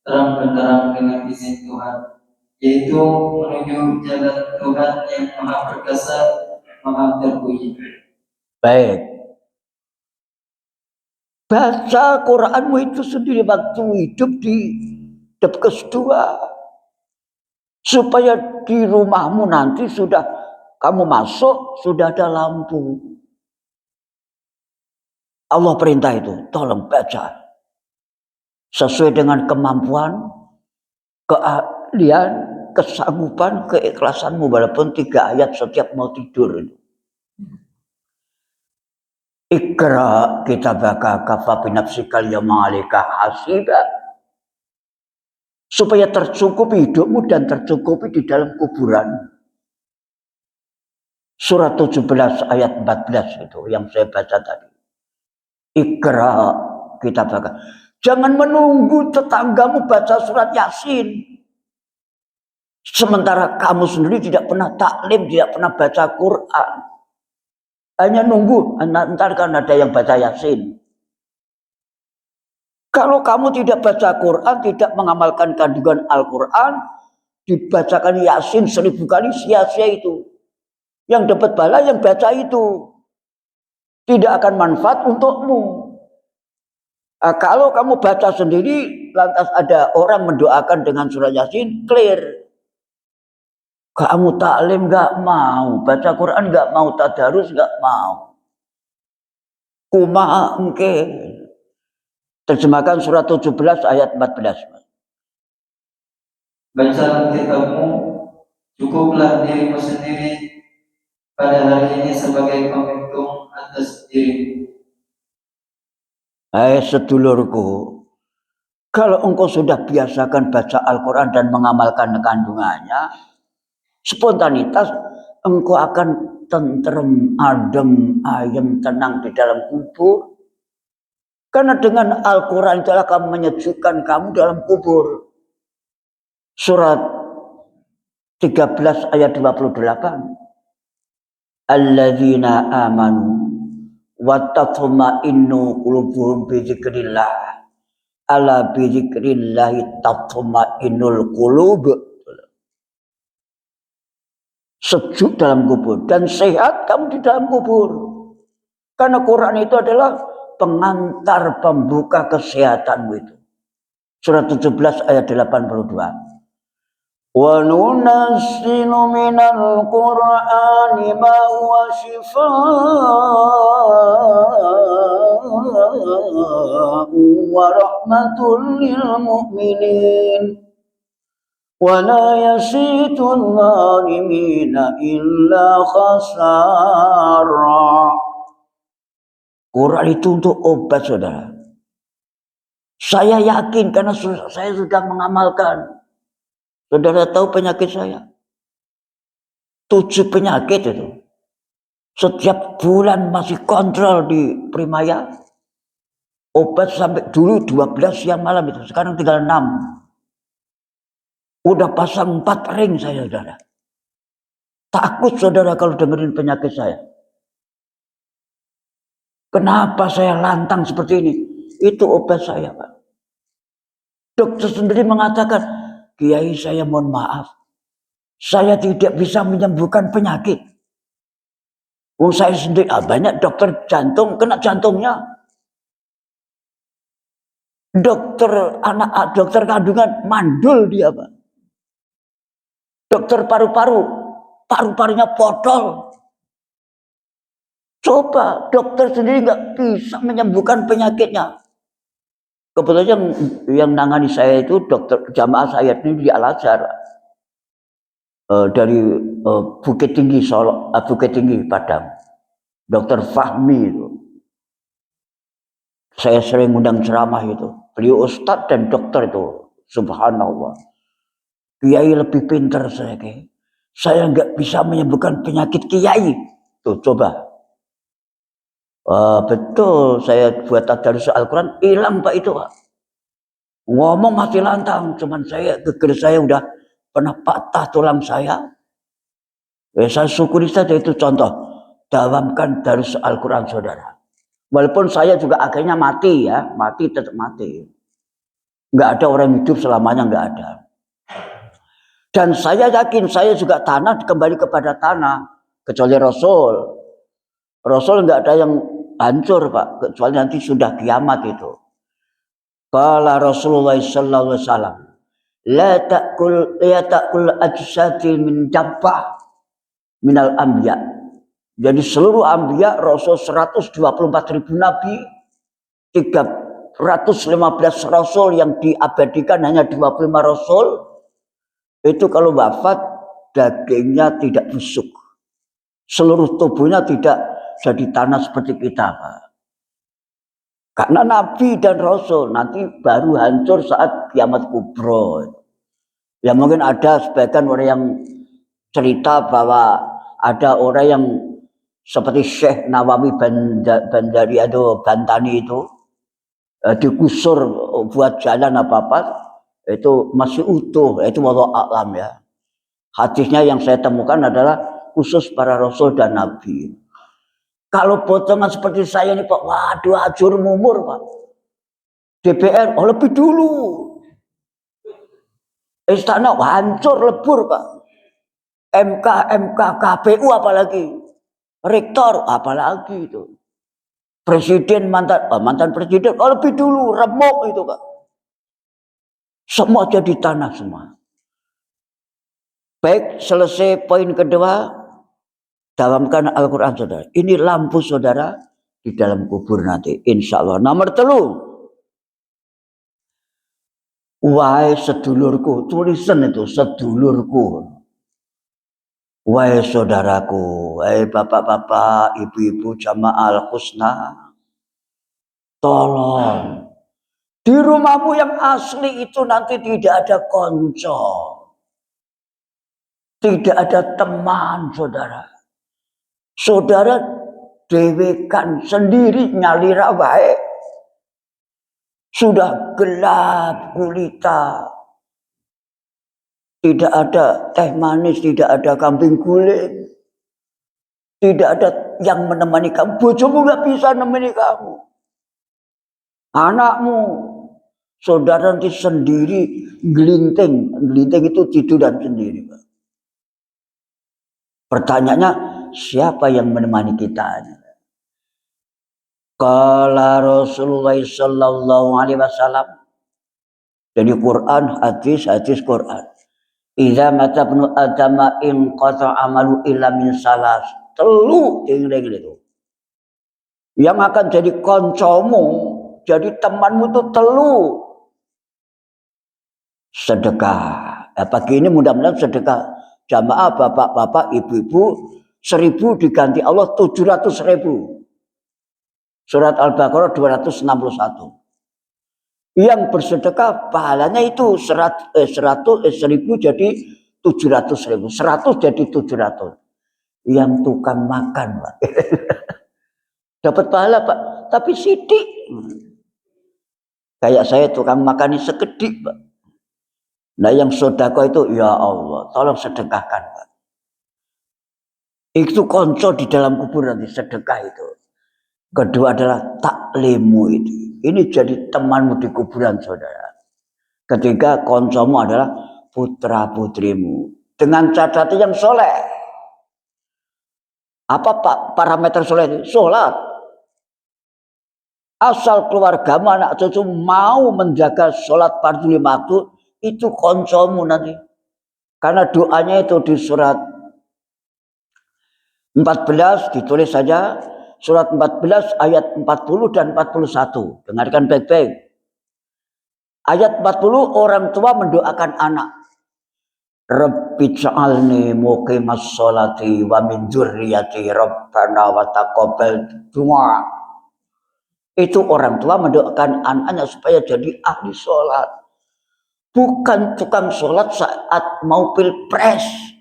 terang benderang dengan izin Tuhan, yaitu menuju jalan Tuhan yang Maha Perkasa, Maha Terpuji. Baik. Baca Quranmu itu sendiri waktu hidup di Depkes 2. Supaya di rumahmu nanti sudah kamu masuk, sudah ada lampu. Allah perintah itu, tolong baca. Sesuai dengan kemampuan, keahlian, kesanggupan, keikhlasanmu, walaupun 3 ayat setiap mau tidur. Ikra kitabaka kafa binafsikal yawma 'alaika hasiba. Supaya tercukupi hidupmu dan tercukupi di dalam kuburan. Surat 17 ayat 14 itu yang saya baca tadi. Ikra kitabaka. Jangan menunggu tetanggamu baca surat Yasin. Sementara kamu sendiri tidak pernah taklim, tidak pernah baca Quran. Hanya nunggu, ntar kan ada yang baca Yasin. Kalau kamu tidak baca Quran, tidak mengamalkan kandungan Al-Quran, dibacakan Yasin 1000 kali, sia-sia itu. Yang dapat bala yang baca itu. Tidak akan manfaat untukmu. Nah, kalau kamu baca sendiri, lantas ada orang mendoakan dengan surat Yasin, clear. Kamu taklim gak mau, baca Quran gak mau, tadarus gak mau. Kumaha engke. Terjemahkan surat 17 ayat 14. Bacalah kitabmu, cukuplah dirimu sendiri pada hari ini sebagai penghitung atas dirimu. Hai sedulurku, kalau engkau sudah biasakan baca Al-Quran dan mengamalkan kandungannya, spontanitas engkau akan tentrem, adem, ayem, tenang di dalam kubur. Karena dengan Al-Quran itulah akan menyejukkan kamu dalam kubur. Surat 13 ayat 28. Alladzina amanu wa tatma'innu qulubuhum bi dzikrillah. Ala bi dzikrillah tatma'innul qulub. Sejuk dalam kubur dan sehat kamu di dalam kubur. Karena Quran itu adalah pengantar pembuka kesehatanmu itu. Surat 17 ayat 82. Wa nunazzilu minal Qur'ani ma huwa shifaa'un wa rahmatul lil mu'minin wa la yasitul zalimina illa khasara. Quran itu untuk obat, saudara. Saya yakin karena saya sudah mengamalkan. Saudara tahu penyakit saya? 7 penyakit itu. Setiap bulan masih kontrol di Primaya. Obat sampai dulu 12 siang malam itu. Sekarang tinggal 6. Udah pasang 4 ring saya, saudara. Takut saudara kalau dengerin penyakit saya. Kenapa saya lantang seperti ini? Itu obat saya, Pak. Dokter sendiri mengatakan, Kiai, saya mohon maaf. Saya tidak bisa menyembuhkan penyakit. Saya sendiri, banyak dokter jantung, kena jantungnya. Dokter anak, dokter kandungan, mandul dia, Pak. Dokter paru-paru, paru-parunya botol. Coba, dokter sendiri nggak bisa menyembuhkan penyakitnya. Kebetulan yang nangani saya itu dokter jamaah saya ini di Al-Azhar. Dari Bukit Tinggi Solo, Bukit Tinggi Padang. Dokter Fahmi itu. Saya sering undang ceramah itu. Beliau ustadz dan dokter itu. Subhanallah. Kiai lebih pintar saya, Kiai. Saya nggak bisa menyembuhkan penyakit Kiai. Tuh, coba. Betul, saya buat tadarus Al-Quran, hilang Pak itu, Pak. Ngomong masih lantang, cuman geger saya udah pernah patah tulang saya. Saya syukuri saja itu contoh. Dawamkan tadarus Al-Quran, saudara. Walaupun saya juga akhirnya mati ya, mati tetap mati. Nggak ada orang hidup selamanya, nggak ada. Dan saya yakin saya juga tanah kembali kepada tanah, kecuali Rasul. Rasul nggak ada yang hancur, Pak, kecuali nanti sudah kiamat itu. Qala Rasulullah sallallahu alaihi wasallam, la ta'kul ajsadil min dabbah minal anbiya. Jadi seluruh anbiya, Rasul 124.000 nabi, 315 rasul yang diabadikan hanya 25 rasul. Itu kalau wafat dagingnya tidak busuk. Seluruh tubuhnya tidak jadi tanah seperti kita, Pak. Karena Nabi dan Rasul nanti baru hancur saat kiamat kubro. Ya mungkin ada sebagian orang yang cerita bahwa ada orang yang seperti Syekh Nawawi Bandari atau Bantani itu dikusur buat jalan apa-apa itu masih utuh, itu wallahu a'lam ya. Hadisnya yang saya temukan adalah khusus para rasul dan nabi. Kalau potongan seperti saya ini Pak, waduh ajur mumur Pak. DPR lebih dulu. Istana hancur lebur Pak. MK, KPU apalagi. Rektor apalagi itu. Presiden mantan presiden lebih dulu remuk itu Pak. Semua jadi tanah semua. Baik, selesai poin kedua, dalamkan Al-Quran saudara. Ini lampu saudara di dalam kubur nanti. Insya Allah. Nomor 3. Wahai sedulurku, tulisan itu sedulurku. Wahai saudaraku, wahai bapak-bapak, ibu-ibu Jamaah Husna. Tolong. Di rumahmu yang asli itu nanti tidak ada konco. Tidak ada teman saudara. Saudara dewekan sendiri nyalira wae. Sudah gelap gulita. Tidak ada teh manis, tidak ada kambing guling. Tidak ada yang menemani kamu. Bojomu gak bisa menemani kamu. Anakmu, saudara nanti sendiri gelinting. Gelinting itu tiduran sendiri. Pertanyaannya, siapa yang menemani kita? Qala Rasulullah sallallahu alaihi wasallam. Jadi Quran, hadis Quran. Idza mata ibnu adama in qata amalu illa min salas. Telu ding-ding itu. Yang akan jadi koncomu, jadi temanmu itu telu. Sedekah. Pagi ini mudah-mudahan sedekah. Jamaah bapak-bapak, ibu-ibu 1000 diganti Allah 700.000. Surat Al-Baqarah 261. Yang bersedekah pahalanya itu 1000 jadi 700.000. 100 jadi 700. Yang tukang makan Pak. Dapat pahala Pak. Tapi sidik. Kayak saya tukang makan ini sekedik Pak. Nah yang sedekah itu ya Allah tolong sedekahkan Pak. Itu konco di dalam kubur nanti sedekah itu. Kedua adalah taklimu itu. Ini jadi temanmu di kuburan saudara. Ketiga koncomu adalah putra putrimu. Dengan catatan yang soleh. Apa Pak parameter soleh itu? Sholat. Asal keluargamu anak cucu mau menjaga sholat fardu 5 waktu. Itu koncomu nanti. Karena doanya itu di surat 14 ditulis saja. Surat 14 ayat 40 dan 41. Dengarkan baik-baik. Ayat 40 orang tua mendoakan anak. Rabbi ja'alni muqimas sholati wa min dzurriyyati rabbana wa taqabbal du'a. Itu orang tua mendoakan anaknya supaya jadi ahli sholat. Bukan tukang sholat saat mau pilpres.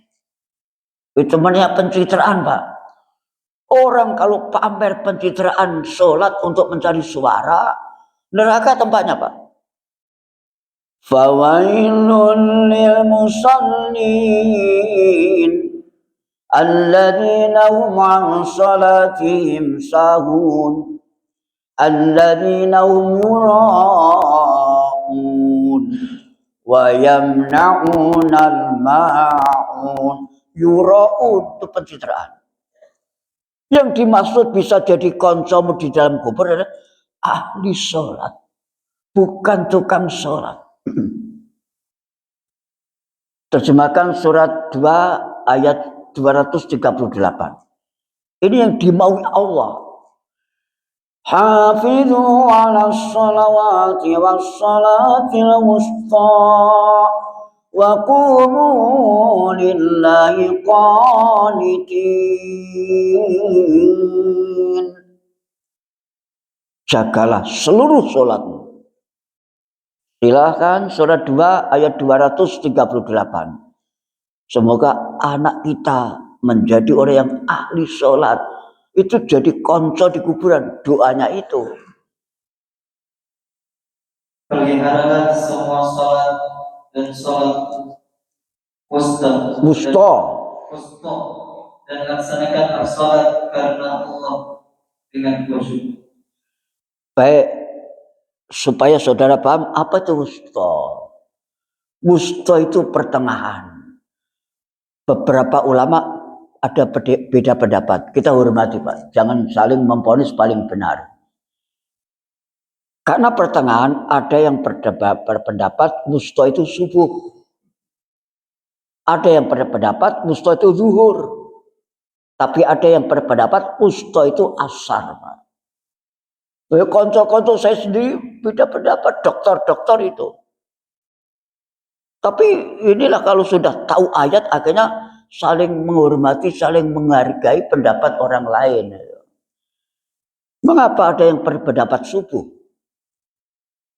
Itu namanya pencitraan Pak. Orang kalau pamer pencitraan sholat untuk mencari suara, neraka tempatnya Pak. Fawailun lil musallin alladzina hum an salatihim sahun alladzina hum yura'un wa yamna'unal ma'un. Yura'un itu pencitraan. Yang dimaksud bisa jadi koncomu di dalam kubur adalah ahli sholat. Bukan tukang sholat. Terjemahkan surat 2 ayat 238. Ini yang dimaui Allah. Hafidhu ala sholawati was salatil wusta wa qumu lillahi qanitin. Jagalah seluruh sholatmu. Silahkan surat 2 ayat 238. Semoga anak kita menjadi orang yang ahli sholat. itu jadi konco di kuburan, doanya itu. Peliharalah semua sholat dan sholat wusta dan laksanakan sholat karena Allah dengan khusyuk. Baik, supaya saudara paham apa itu wusta. Wusta itu pertengahan. Beberapa ulama ada beda pendapat. Kita hormati, Pak. Jangan saling memvonis paling benar. Karena pertengahan ada yang berpendapat wusta itu subuh. Ada yang berpendapat wusta itu zuhur. Tapi ada yang berpendapat wusta itu asar, Pak. Konco-konco saya sendiri beda pendapat, dokter-dokter itu. Tapi inilah kalau sudah tahu ayat akhirnya saling menghormati, saling menghargai pendapat orang lain. Mengapa ada yang berpendapat subuh?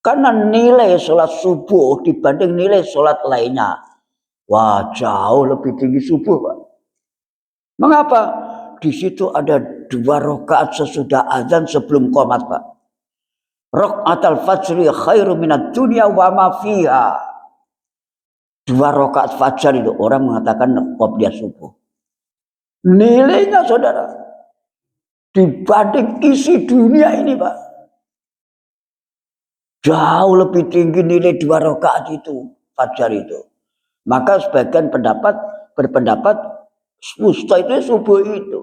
Karena nilai sholat subuh dibanding nilai sholat lainnya, wah jauh lebih tinggi subuh, Pak. Mengapa? Di situ ada 2 rakaat sesudah azan sebelum qomat, Pak. Rakaatul fajri khairu minad dunya wa ma fiha. 2 rakaat fajar itu orang mengatakan qobliyah subuh. Nilainya saudara dibanding isi dunia ini, Pak, jauh lebih tinggi nilai 2 rakaat itu fajar itu. Maka sebagian berpendapat wusta itu subuh itu.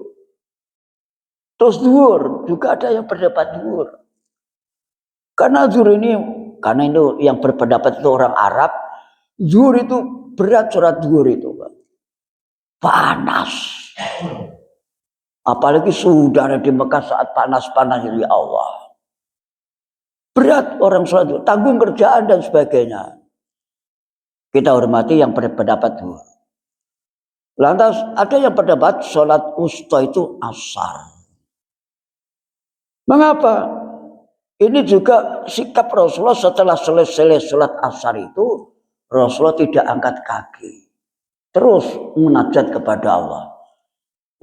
Terus zuhur juga ada yang berpendapat zuhur. Karena zuhur ini, karena itu yang berpendapat itu orang Arab, zuhur itu berat, sholat zuhur itu, Pak. Panas. Apalagi saudara di Mekah saat panas-panas ya Allah. Berat orang sholat zuhur, tanggung kerjaan dan sebagainya. Kita hormati yang berpendapat zuhur. Lantas ada yang berpendapat sholat wusta itu asar. Mengapa? Ini juga sikap Rasulullah setelah selesai sholat asar itu, Rasulullah tidak angkat kaki. Terus munajat kepada Allah.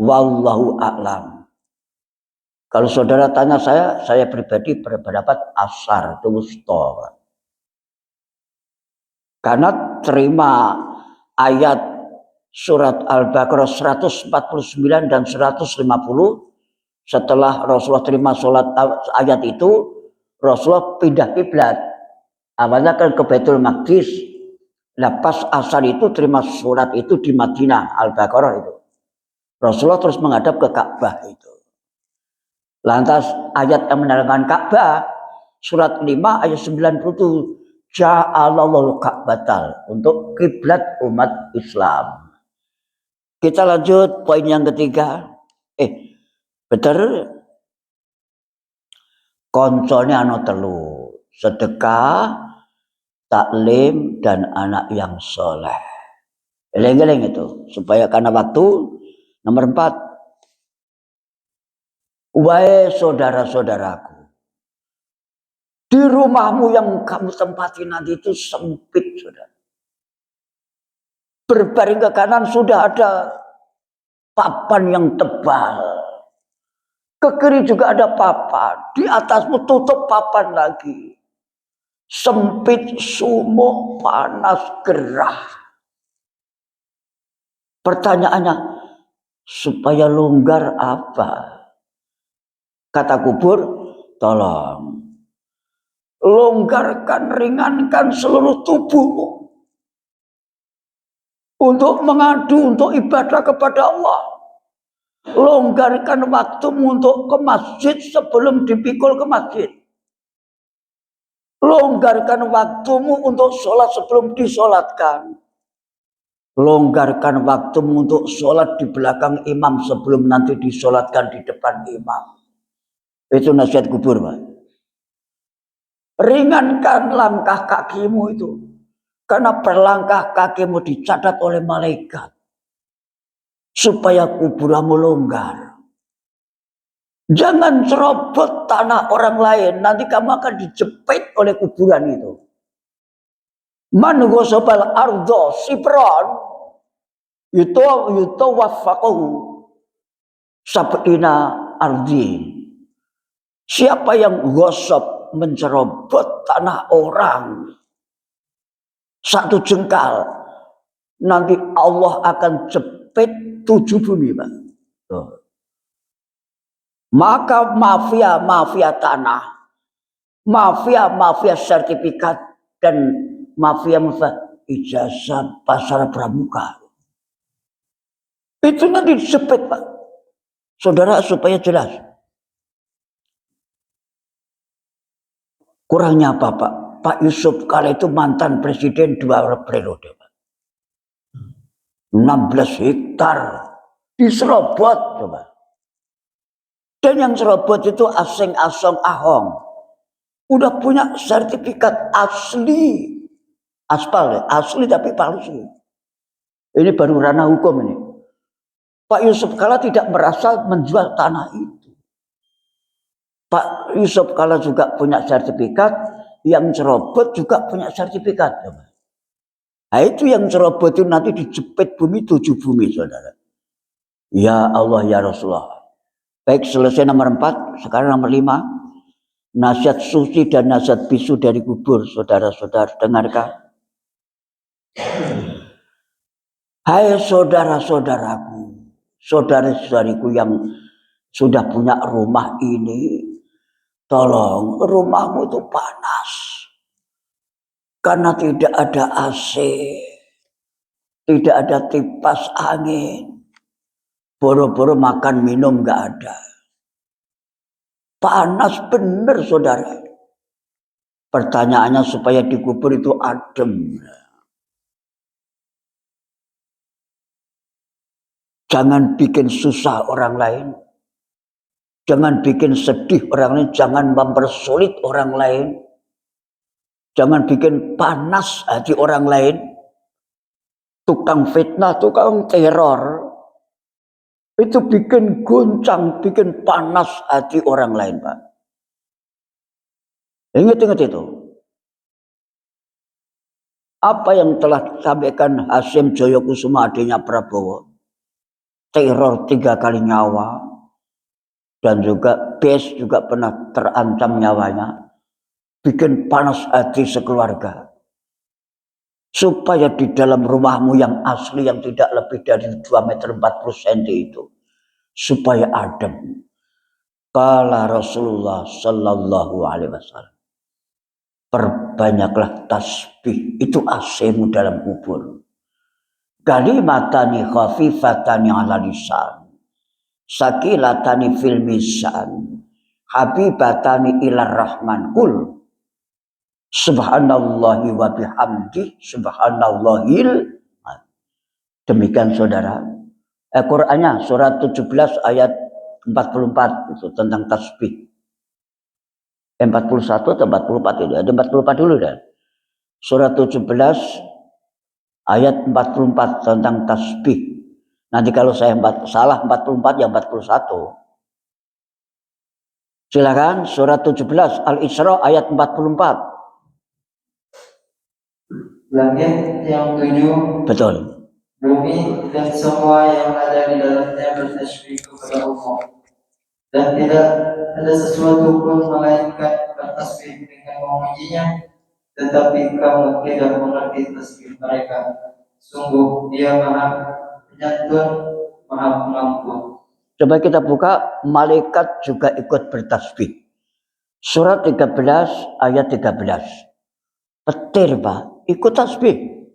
Wallahu a'lam. Kalau saudara tanya saya pribadi berpendapat asar itu wusta. Karena terima ayat surat Al-Baqarah 149 dan 150 setelah Rasulullah terima sholat ayat itu, Rasulullah pindah kiblat. Awalnya kan ke Baitul Maqdis. Lepas asar itu terima surat itu di Madinah, Al-Baqarah itu. Rasulullah terus menghadap ke Ka'bah itu. Lantas ayat yang menerangkan Ka'bah, surat 5 ayat 97. Ja'alallahu Ka'batal, untuk kiblat umat Islam. Kita lanjut poin yang ketiga. Bener koncone ana 3, sedekah, taklim, dan anak yang soleh. Eleng-eleng itu supaya karena waktu. Nomor 4, wahai saudara-saudaraku, di rumahmu yang kamu tempati nanti itu sempit, saudara. Berbaring ke kanan sudah ada papan yang tebal. Ke kiri juga ada papan. Di atasmu tutup papan lagi. Sempit, sumuk, panas, gerah. Pertanyaannya, supaya longgar apa? Kata kubur, tolong longgarkan, ringankan seluruh tubuhmu untuk mengadu, untuk ibadah kepada Allah. Longgarkan waktumu untuk ke masjid sebelum dipikul ke masjid. Longgarkan waktumu untuk sholat sebelum disolatkan. Longgarkan waktumu untuk sholat di belakang imam sebelum nanti disolatkan di depan imam. Itu nasihat kubur, Pak. Ringankan langkah kakimu itu. Karena perlangkah kakimu dicatat oleh malaikat. Supaya kuburanmu longgar. Jangan cerobot tanah orang lain. Nanti kamu akan dijepit oleh kuburan itu. Man ghasabal ardo sibron yuto wafaqahu sab'ina ardi. Siapa yang gosok mencerobot tanah orang satu jengkal, nanti Allah akan jepit 7 bumi, Pak. Tuh. Maka mafia tanah, mafia sertifikat, dan mafia ijazah pasar pramuka, itu nanti dijepit, Pak. Saudara, supaya jelas. Kurangnya apa, Pak? Pak Yusuf kala itu mantan presiden 2 periode, Pak. 16 hektar diserobot, coba. Dan yang serobot itu asing-asong ahong. Udah punya sertifikat asli. Aspal ya, asli tapi palsu. Ini baru ranah hukum ini. Pak Yusuf kala tidak merasa menjual tanah itu. Pak Yusuf kala juga punya sertifikat, yang cerobot juga punya sertifikat. Nah itu yang cerobot itu nanti dijepit bumi 7 bumi, saudara. Ya Allah ya Rasulullah. Baik, selesai nomor 4, sekarang nomor 5. Nasihat suci dan nasihat bisu dari kubur, saudara-saudara, dengarkan. Hai saudara-saudaraku, saudara-saudariku yang sudah punya rumah ini, tolong rumahmu itu panas. Karena tidak ada AC, tidak ada kipas angin, boro-boro makan minum gak ada. Panas bener, saudara. Pertanyaannya supaya dikubur itu adem. Jangan bikin susah orang lain. Jangan bikin sedih orang lain. Jangan mempersulit orang lain. Jangan bikin panas hati orang lain. Tukang fitnah, tukang teror, itu bikin goncang, bikin panas hati orang lain, Pak. Ingat-ingat itu. Apa yang telah disampaikan Hasyim Joyokusuma, adiknya Prabowo. Teror 3 kali nyawa. Dan juga BES juga pernah terancam nyawanya. Bikin panas hati sekeluarga. Supaya di dalam rumahmu yang asli, yang tidak lebih dari 2 meter 40 cm itu, supaya adem. Kala Rasulullah Sallallahu Alaihi Wasallam, perbanyaklah tasbih, itu AC-mu dalam kubur. Kalimatani khafifatani ala lisan, sakilatani fil misan, habibatani ilar rahman. Kul subhanallahi wa bihamdi subhanallahil. Demikian, saudara. Qurannya surat 17 ayat 44 itu tentang tasbih. 41 atau 44 itu. Ada 44 dulu dah. Surat 17 ayat 44 tentang tasbih. Nanti kalau saya salah 44 yang 41. Silakan surat 17 Al-Isra ayat 44. Langit yang 7, betul, bumi dan semua yang ada di dalamnya bertasbih kepada Allah. Dan tidak ada sesuatu pun melainkan bertasbih dengan memujinya, tetapi kamu tidak mengerti tasbih mereka. Sungguh Dia Maha Penyantun, Maha Pengampun. Coba kita buka, malaikat juga ikut bertasbih. Surat 13 ayat 13. Petir, Pak, ikut tasbih.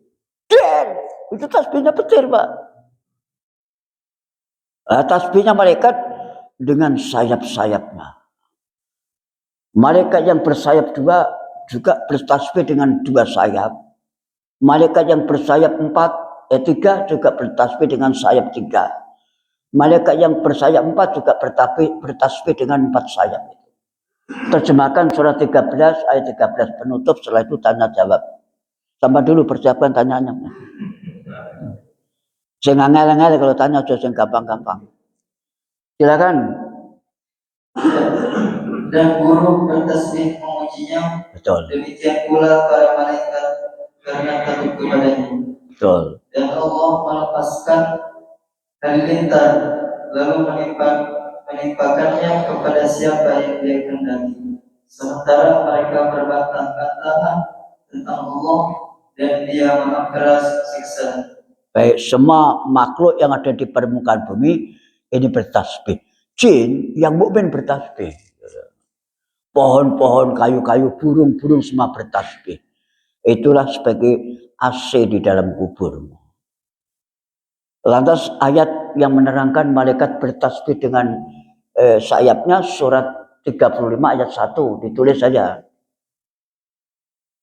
Den, itu tasbihnya petir, Pak. Tasbihnya malaikat dengan sayap-sayapnya. Malaikat yang bersayap 2 juga bertasbih dengan 2 sayap. Malaikat yang bersayap 3 juga bertasbih dengan sayap 3. Malaikat yang bersayap 4 juga bertasbih dengan 4 sayap. Terjemahkan surat 13 ayat 13 penutup, setelah itu tanya jawab. Sama dulu persiapkan tanyanya. Saya ngangel-ngel kalau tanya aja yang gampang-gampang. Silakan. Dan guru bertasbih memujinya. Betul. Demikian pula para malaikat karena takut kepadanya. Betul. Dan Allah melepaskan halilintar lalu menimpakannya kepada siapa yang Dia kehendaki. Sementara mereka berbantah-bantahan tentang Allah dan Dia Maha keras siksa. Baik, semua makhluk yang ada di permukaan bumi ini bertasbih. Jin yang mukmin bertasbih. Pohon-pohon, kayu-kayu, burung-burung semua bertasbih. Itulah sebagai AC di dalam kubur. Lantas ayat yang menerangkan malaikat bertasbih dengan sayapnya surat 35 ayat 1 ditulis saja.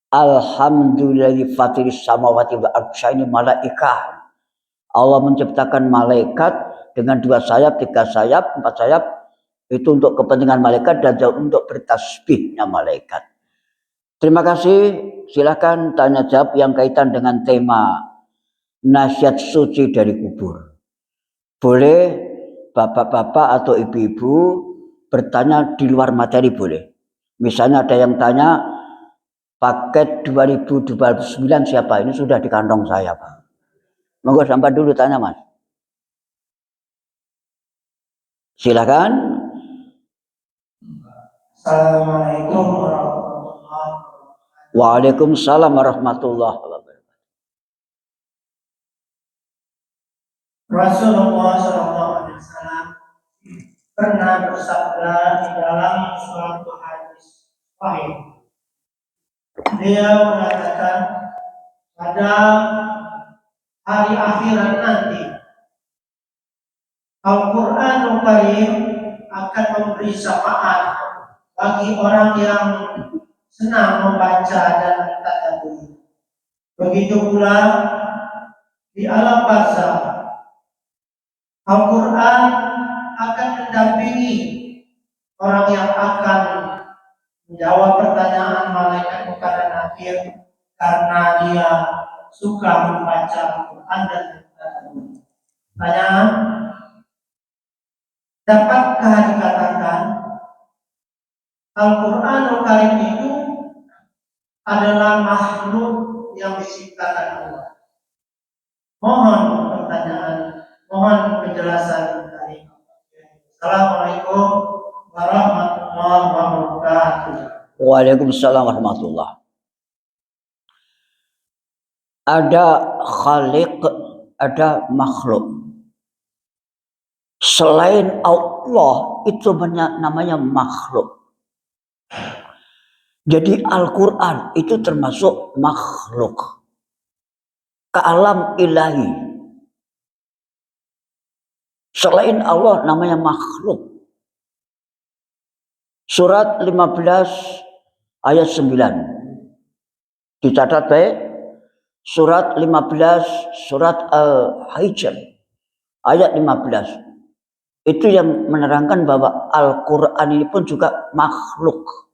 Alhamdulillahi fatiris samawati wal ardi, ini malaikat. Allah menciptakan malaikat dengan 2 sayap, 3 sayap, 4 sayap. Itu untuk kepentingan malaikat dan untuk bertasbihnya malaikat. Terima kasih. Silakan tanya jawab yang kaitan dengan tema nasihat suci dari kubur. Boleh bapak-bapak atau ibu-ibu bertanya di luar materi boleh. Misalnya ada yang tanya paket 2029 siapa? Ini sudah di kantong saya, Pak. Monggo sampai dulu tanya, Mas. Silakan. Assalamualaikum warahmatullahi wabarakatuh. Waalaikumsalam warahmatullahi wabarakatuh. Rasulullah SAW pernah bersabda di dalam suatu hadis sahih. Beliau mengatakan pada hari akhirat nanti Al-Quranul Karim akan memberi syafaat bagi orang yang senang membaca dan mentadabbur. Begitu pula di alam barzakh Al-Quran akan mendampingi orang yang akan menjawab pertanyaan malaikat mukarram akhir karena dia suka membaca Al-Quran dan mentadabbur. Pertanyaan, dapatkah dikatakan Al-Quranul Karim itu adalah makhluk yang diciptakan Allah? Mohon pertanyaan, mohon penjelasan dari Assalamualaikum warahmatullahi wabarakatuh. Waalaikumsalam warahmatullahi. Ada khaliq, ada makhluk. Selain Allah itu namanya makhluk. Jadi Al-Quran itu termasuk makhluk. Kalam ilahi. Selain Allah namanya makhluk. Surat 15 ayat 9. Dicatat baik. Surat 15, surat Al-Hijr ayat 15. Itu yang menerangkan bahwa Al-Quran ini pun juga makhluk.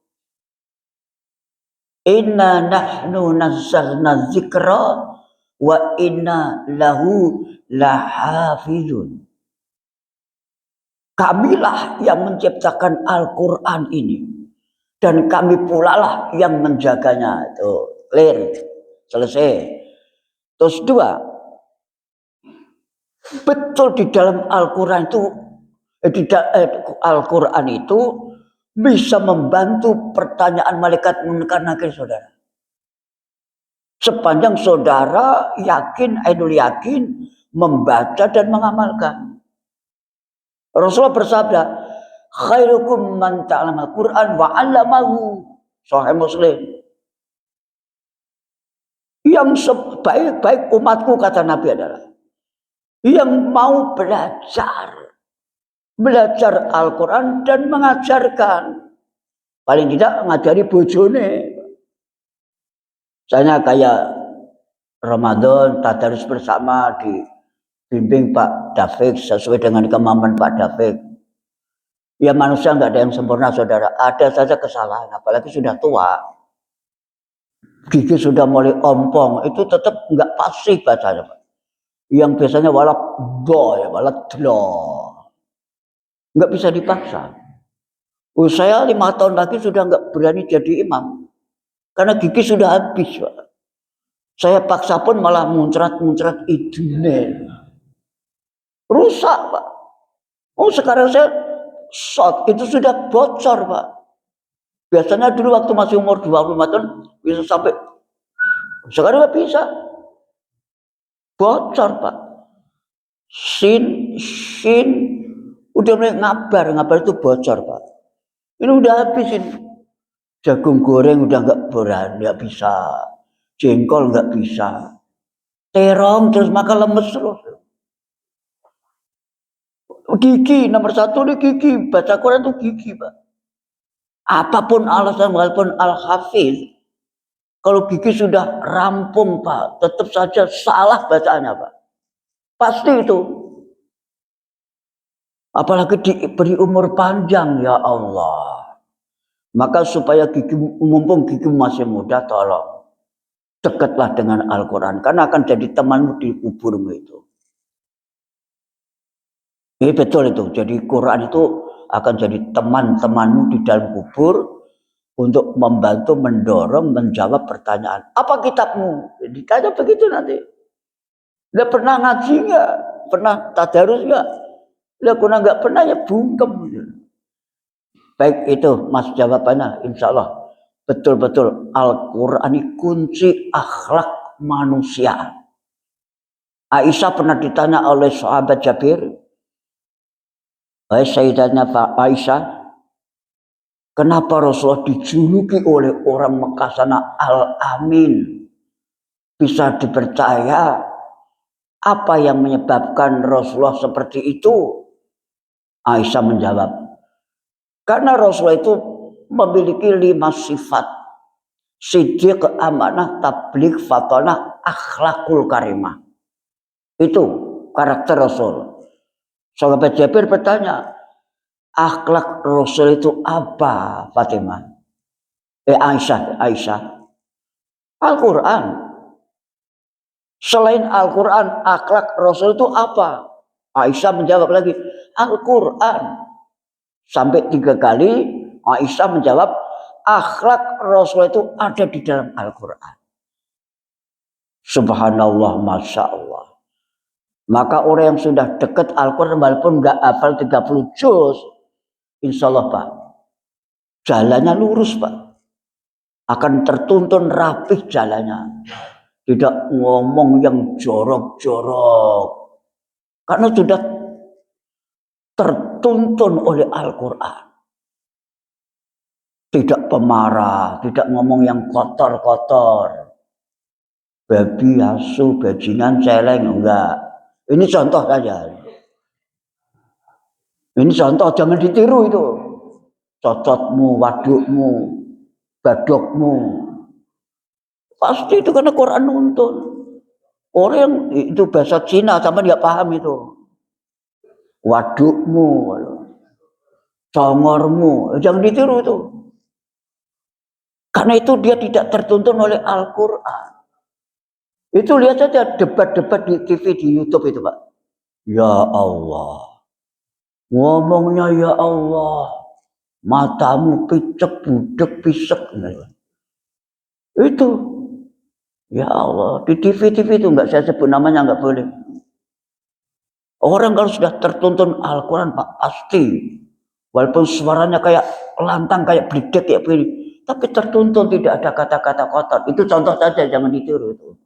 Inna nahnu nazzalna dzikra wa inna lahu lahafizun. Kamilah yang menciptakan Al-Quran ini. Dan kami pula lah yang menjaganya. Itu clear. Selesai. Terus 2. Betul di dalam Al-Quran itu Al-Quran itu bisa membantu pertanyaan malaikat munkar nakir saudara. Sepanjang saudara ainul yakin membaca dan mengamalkan. Rasulullah bersabda, khairukum man ta'allama al-Quran wa 'allamahu. Sahih Muslim. Yang sebaik-baik umatku kata Nabi adalah yang mau belajar Al-Quran dan mengajarkan. Paling tidak ngajari bojone. Misalnya kayak Ramadan, tadarus bersama dibimbing Pak David sesuai dengan kemampuan Pak David. Ya manusia nggak ada yang sempurna saudara. Ada saja kesalahan, apalagi sudah tua. Gigi sudah mulai ompong, itu tetap nggak pasti bacanya Pak. Yang biasanya walak do ya, walak dlo. Nggak bisa dipaksa. Saya 5 tahun lagi sudah nggak berani jadi imam. Karena gigi sudah habis, Pak. Saya paksa pun malah muncrat-muncrat idune. Rusak, Pak. Sekarang saya shot itu sudah bocor, Pak. Biasanya dulu waktu masih umur 25 tahun bisa sampai, sekarang nggak bisa. Bocor, Pak. Sin udah mulai ngabar itu bocor, Pak. Ini udah habis ini. Jagung goreng udah nggak berani, nggak bisa. Jengkol nggak bisa. Terong terus makan lemes terus. Gigi nomor 1 nih gigi, baca Quran tuh gigi, Pak. Apapun alasan, walaupun Al-Hafiz, kalau gigi sudah rampung, Pak, tetap saja salah bacaannya, Pak. Pasti itu. Apalagi diberi umur panjang, ya Allah. Maka supaya gigi, mumpung gigi masih muda, tolong dekatlah dengan Al-Quran, karena akan jadi temanmu di kuburmu itu. Ini betul itu. Jadi Quran itu akan jadi teman-temanmu di dalam kubur untuk membantu, mendorong, menjawab pertanyaan. Apa kitabmu? Ditanya begitu nanti. Dia pernah ngaji nggak? Pernah tadarus nggak? Dia kuna nggak pernah ya bungkem. Baik itu mas jawabannya, insya Allah betul-betul Al-Quran ini kunci akhlak manusia. Aisyah pernah ditanya oleh sahabat Jabir, Sayyidatnya Aisyah, kenapa Rasulullah dijuluki oleh orang Mekah sana Al-Amin? Bisa dipercaya? Apa yang menyebabkan Rasulullah seperti itu? Aisyah menjawab, karena Rasulullah itu memiliki 5 sifat. Siddiq, amanah, tabligh, fatonah, akhlakul karimah. Itu karakter Rasul. Sahabat Jabir bertanya, akhlak Rasul itu apa, Fatimah? Aisyah. Al-Quran. Selain Al-Quran, akhlak Rasul itu apa? Aisyah menjawab lagi, Al-Quran. Sampai 3 kali Aisyah menjawab, akhlak Rasul itu ada di dalam Al-Quran. Subhanallah, Masya Allah. Maka orang yang sudah dekat Al-Quran walaupun nggak hafal 30 juz, insya Allah, Pak, jalannya lurus, Pak. Akan tertuntun rapih jalannya. Tidak ngomong yang jorok-jorok. Karena sudah tertuntun oleh Al-Quran. Tidak pemarah, tidak ngomong yang kotor-kotor. Babi, asu, bajingan, celeng, enggak. Ini contoh saja. Ini contoh, jangan ditiru itu. Cocotmu, wadukmu, badokmu. Pasti itu karena Quran nuntun. Orang yang itu bahasa Cina, sama dia paham itu. Wadukmu, congormu, jangan ditiru itu. Karena itu dia tidak tertuntun oleh Al-Quran. Itu lihat saja debat-debat di TV, di YouTube itu, Pak. Ya Allah. Ngomongnya ya Allah. Matamu picek, budek, pisek. Itu. Ya Allah. Di TV-TV itu enggak saya sebut namanya, enggak boleh. Orang kalau sudah tertuntun Al-Quran, Pak, pasti. Walaupun suaranya kayak lantang, kayak bledek, kayak begini. Tapi tertuntun, tidak ada kata-kata kotor. Itu contoh saja, jangan ditiru itu.